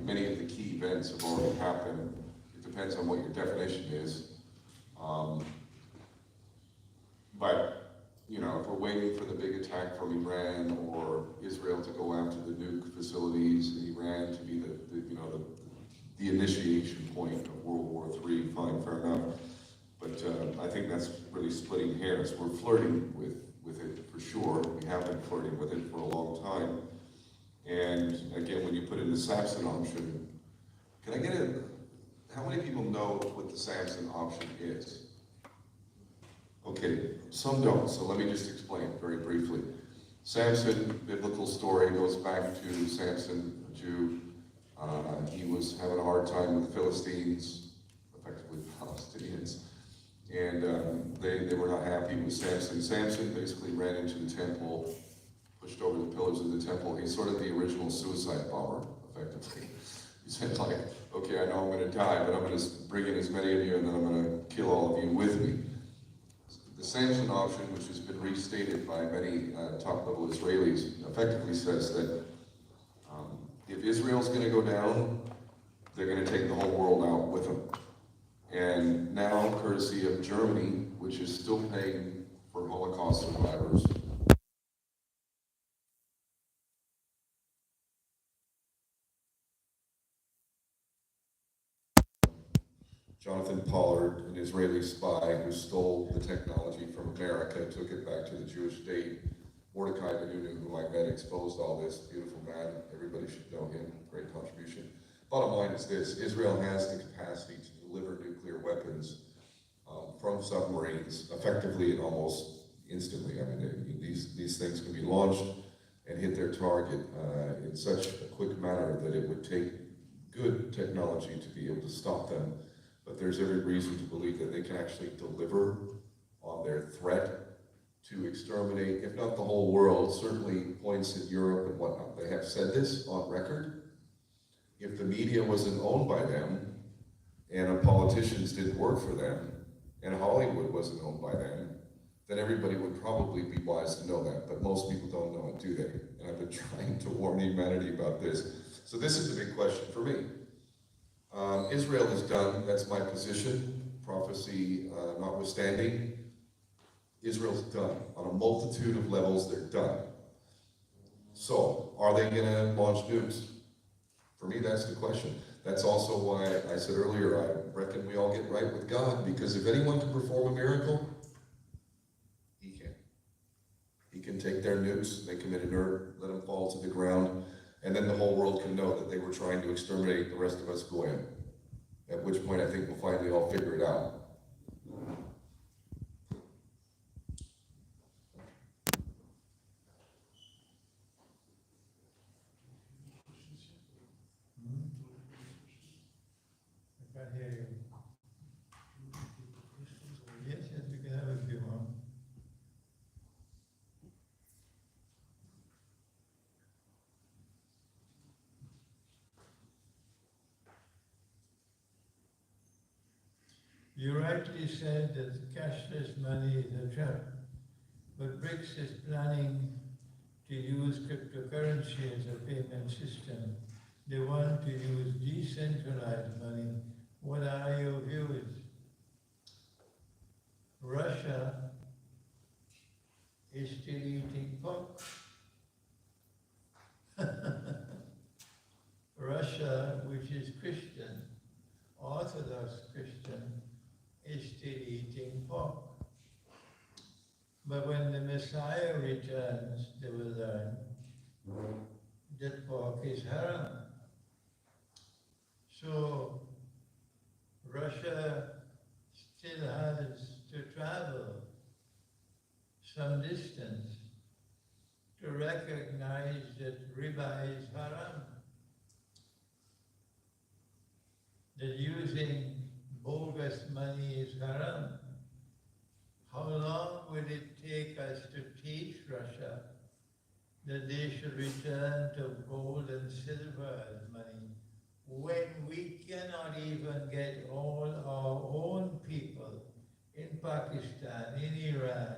[SPEAKER 2] Many of the key events have already happened. It depends on what your definition is. But, you know, if we're waiting for the big attack from Iran or Israel to go after the nuke facilities, and Iran to be the initiation point of World War III, fine, fair enough. But I think that's really splitting hairs. We're flirting with it for sure. We have been flirting with it for a long time. And again, when you put in the Samson option, can I get how many people know what the Samson option is? Okay, some don't, so let me just explain very briefly. Samson, biblical story, goes back to Samson, a Jew. He was having a hard time with the Philistines, effectively Palestinians, and they were not happy with Samson. Samson basically ran into the temple, pushed over the pillars of the temple. He's sort of the original suicide bomber, effectively. He said, like, okay, I know I'm going to die, but I'm going to bring in as many of you, and then I'm going to kill all of you with me. The Samson option, which has been restated by many top-level Israelis, effectively says that if Israel's going to go down, they're going to take the whole world out with them. And now, courtesy of Germany, which is still paying for Holocaust survivors, Jonathan Pollard, an Israeli spy who stole the technology from America, took it back to the Jewish state. Mordecai Benunu, who I met, exposed all this. Beautiful man. Everybody should know him. Great contribution. Bottom line is this: Israel has the capacity to deliver nuclear weapons from submarines effectively and almost instantly. I mean, these things can be launched and hit their target in such a quick manner that it would take good technology to be able to stop them. But there's every reason to believe that they can actually deliver on their threat to exterminate, if not the whole world, certainly points in Europe and whatnot. They have said this on record. If the media wasn't owned by them, and politicians didn't work for them, and Hollywood wasn't owned by them, then everybody would probably be wise to know that. But most people don't know it, do they? And I've been trying to warn humanity about this. So this is a big question for me. Israel is done. That's my position. Prophecy notwithstanding. Israel's done. On a multitude of levels, they're done. So, are they going to launch nukes? For me, that's the question. That's also why I said earlier, I reckon we all get right with God, because if anyone can perform a miracle, He can. He can take their nukes, make them inert, let them fall to the ground, and then the whole world can know that they were trying to exterminate the rest of us Goyim. At which point I think we'll finally all figure it out.
[SPEAKER 1] You rightly said that cashless money is a trap, but BRICS is planning to use cryptocurrency as a payment system. They want to use decentralized money. What are your views? Russia is still eating pork. Russia, which is Christian, Orthodox Christian, is still eating pork. But when the Messiah returns, they will learn that pork is haram. So Russia still has to travel some distance to recognize that riba is haram. That using bogus money is haram. How long will it take us to teach Russia that they should return to gold and silver as money when we cannot even get all our own people in Pakistan, in Iran,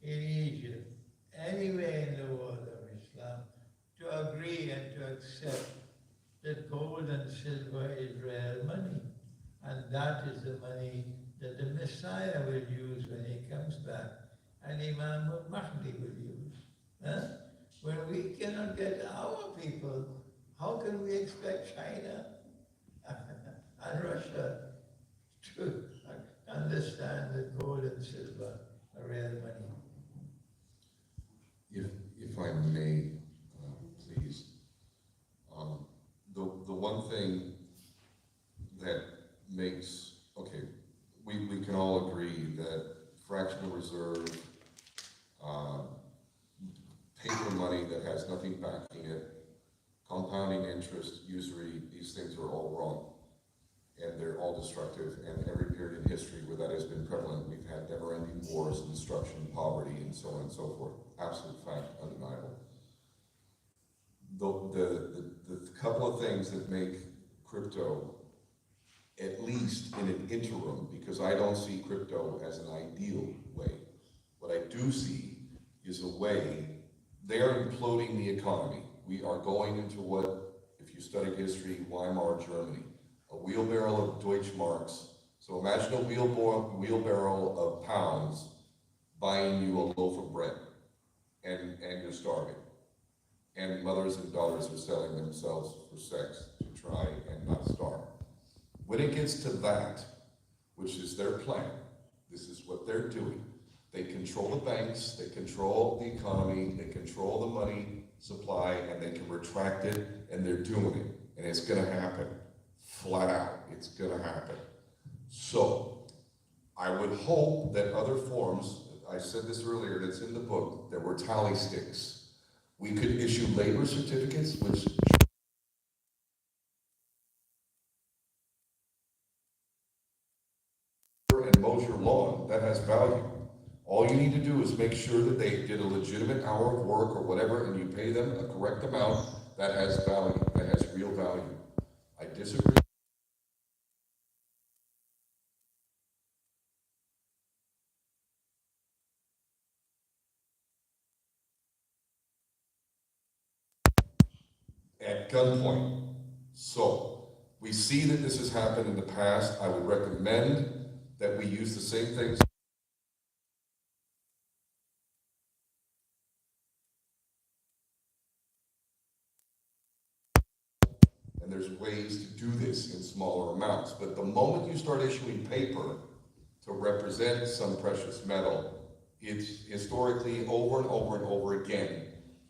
[SPEAKER 1] in Egypt, anywhere in the world of Islam to agree and to accept that gold and silver is real money, and that is the money that the Messiah will use when he comes back, and Imam Mahdi will use. Huh? When we cannot get our people, how can we expect China and Russia to understand that gold and silver are real money?
[SPEAKER 2] If I may, please. The one thing that makes, okay, we can all agree that fractional reserve, paper money that has nothing backing it, compounding interest, usury, these things are all wrong. And they're all destructive, and every period in history where that has been prevalent, we've had never-ending wars, destruction, poverty, and so on and so forth. Absolute fact, undeniable. The couple of things that make crypto, at least in an interim, because I don't see crypto as an ideal way. What I do see is a way, they're imploding the economy. We are going into what, if you studied history, Weimar Germany, a wheelbarrow of Deutschmarks. So imagine a wheelbarrow of pounds buying you a loaf of bread, and you're starving. And mothers and daughters are selling themselves for sex to try and not starve. When it gets to that, which is their plan, this is what they're doing. They control the banks, they control the economy, they control the money supply, and they can retract it, and they're doing it. And it's gonna happen, flat out, it's gonna happen. So, I would hope that other forms, I said this earlier, it's in the book, there were tally sticks. We could issue labor certificates, which and mows your lawn, that has value. All you need to do is make sure that they did a legitimate hour of work or whatever, and you pay them a correct amount, that has value, that has real value. I disagree. At gunpoint. So, we see that this has happened in the past. I would recommend that we use the same things. And there's ways to do this in smaller amounts. But the moment you start issuing paper to represent some precious metal, it's historically over and over and over again,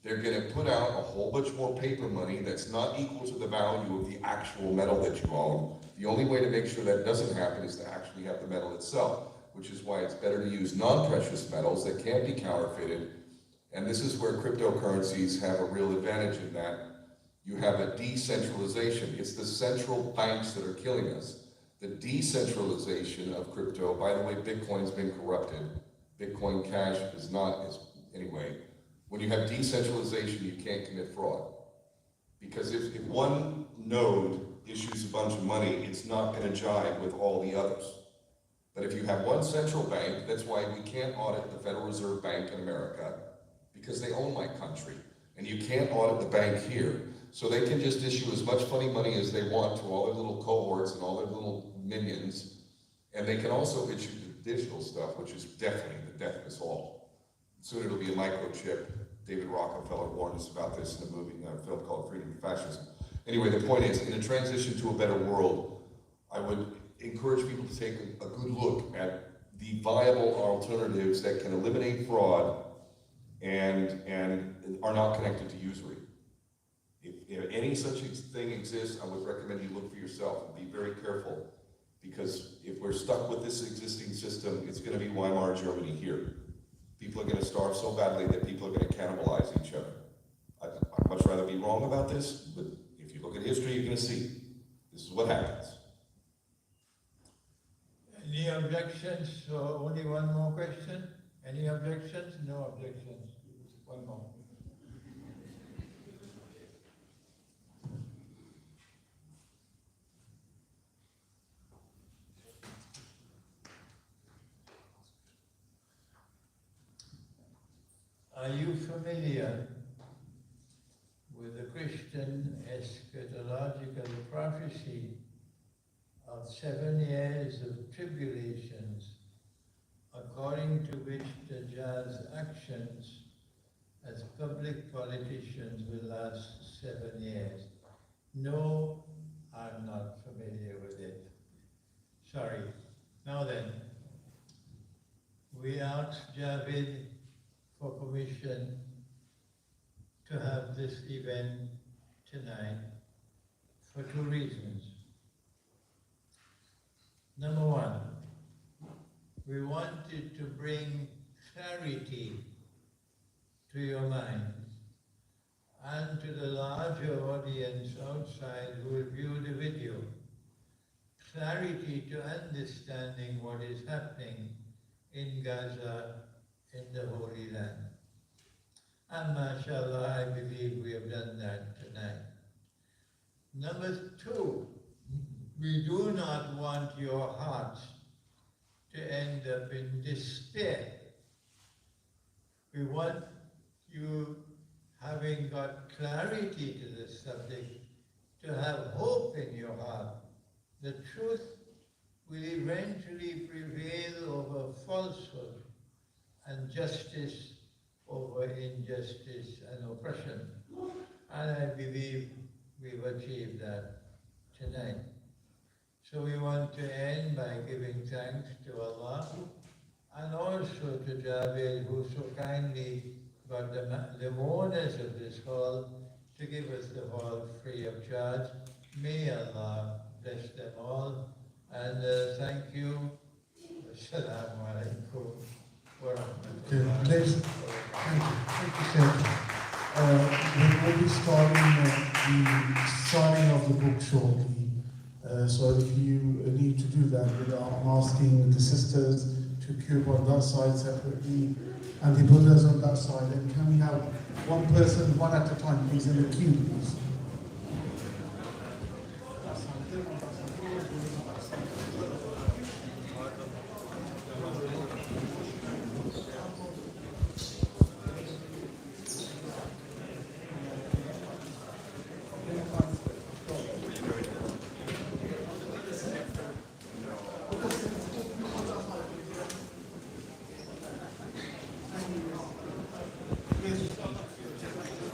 [SPEAKER 2] they're going to put out a whole bunch more paper money that's not equal to the value of the actual metal that you own. The only way to make sure that doesn't happen is to actually have the metal itself, which is why it's better to use non-precious metals that can't be counterfeited. And this is where cryptocurrencies have a real advantage in that you have a decentralization. It's the central banks that are killing us. The decentralization of crypto, by the way, Bitcoin's been corrupted. Bitcoin Cash is not, anyway. When you have decentralization, you can't commit fraud. Because if one node issues a bunch of money, it's not going to jive with all the others. But if you have one central bank, that's why we can't audit the Federal Reserve Bank in America, because they own my country. And you can't audit the bank here. So they can just issue as much funny money as they want to all their little cohorts and all their little minions. And they can also issue the digital stuff, which is definitely the death of us all. Soon it'll be a microchip. David Rockefeller warned us about this in a movie, a film called Freedom and Fascism. Anyway, the point is, in a transition to a better world, I would encourage people to take a good look at the viable alternatives that can eliminate fraud and are not connected to usury. If any such thing exists, I would recommend you look for yourself and be very careful, because if we're stuck with this existing system, it's going to be Weimar Germany here. People are going to starve so badly that people are going to cannibalize each other. I'd much rather be wrong about this, but if you look at history, you're going to see this is what happens.
[SPEAKER 1] Any objections? So only one more question? Any objections? No objections. One more. Are you familiar with the Christian eschatological prophecy of 7 years of tribulations, according to which the Dajjal's actions as public politicians will last 7 years? No, I'm not familiar with it. Sorry. Now then, we asked Javid for permission to have this event tonight for 2 reasons. Number one, we wanted to bring clarity to your minds and to the larger audience outside who will view the video. Clarity to understanding what is happening in Gaza, in the Holy Land. And mashallah, I believe we have done that tonight. Number two, we do not want your hearts to end up in despair. We want you, having got clarity to the subject, to have hope in your heart. The truth will eventually prevail over falsehood and justice over injustice and oppression. And I believe we've achieved that tonight. So we want to end by giving thanks to Allah and also to Javid, who so kindly got the owners of this hall to give us the hall free of charge. May Allah bless them all. And thank you. Assalamu alaikum wa rahmatullahi.
[SPEAKER 3] Ladies, thank you, Sheikh. We will be starting the signing of the book shortly. So if you need to do that, I'm asking the sisters to queue up on that side separately and the brothers on that side. And can we have one person, one at a time, please, in the queue, please?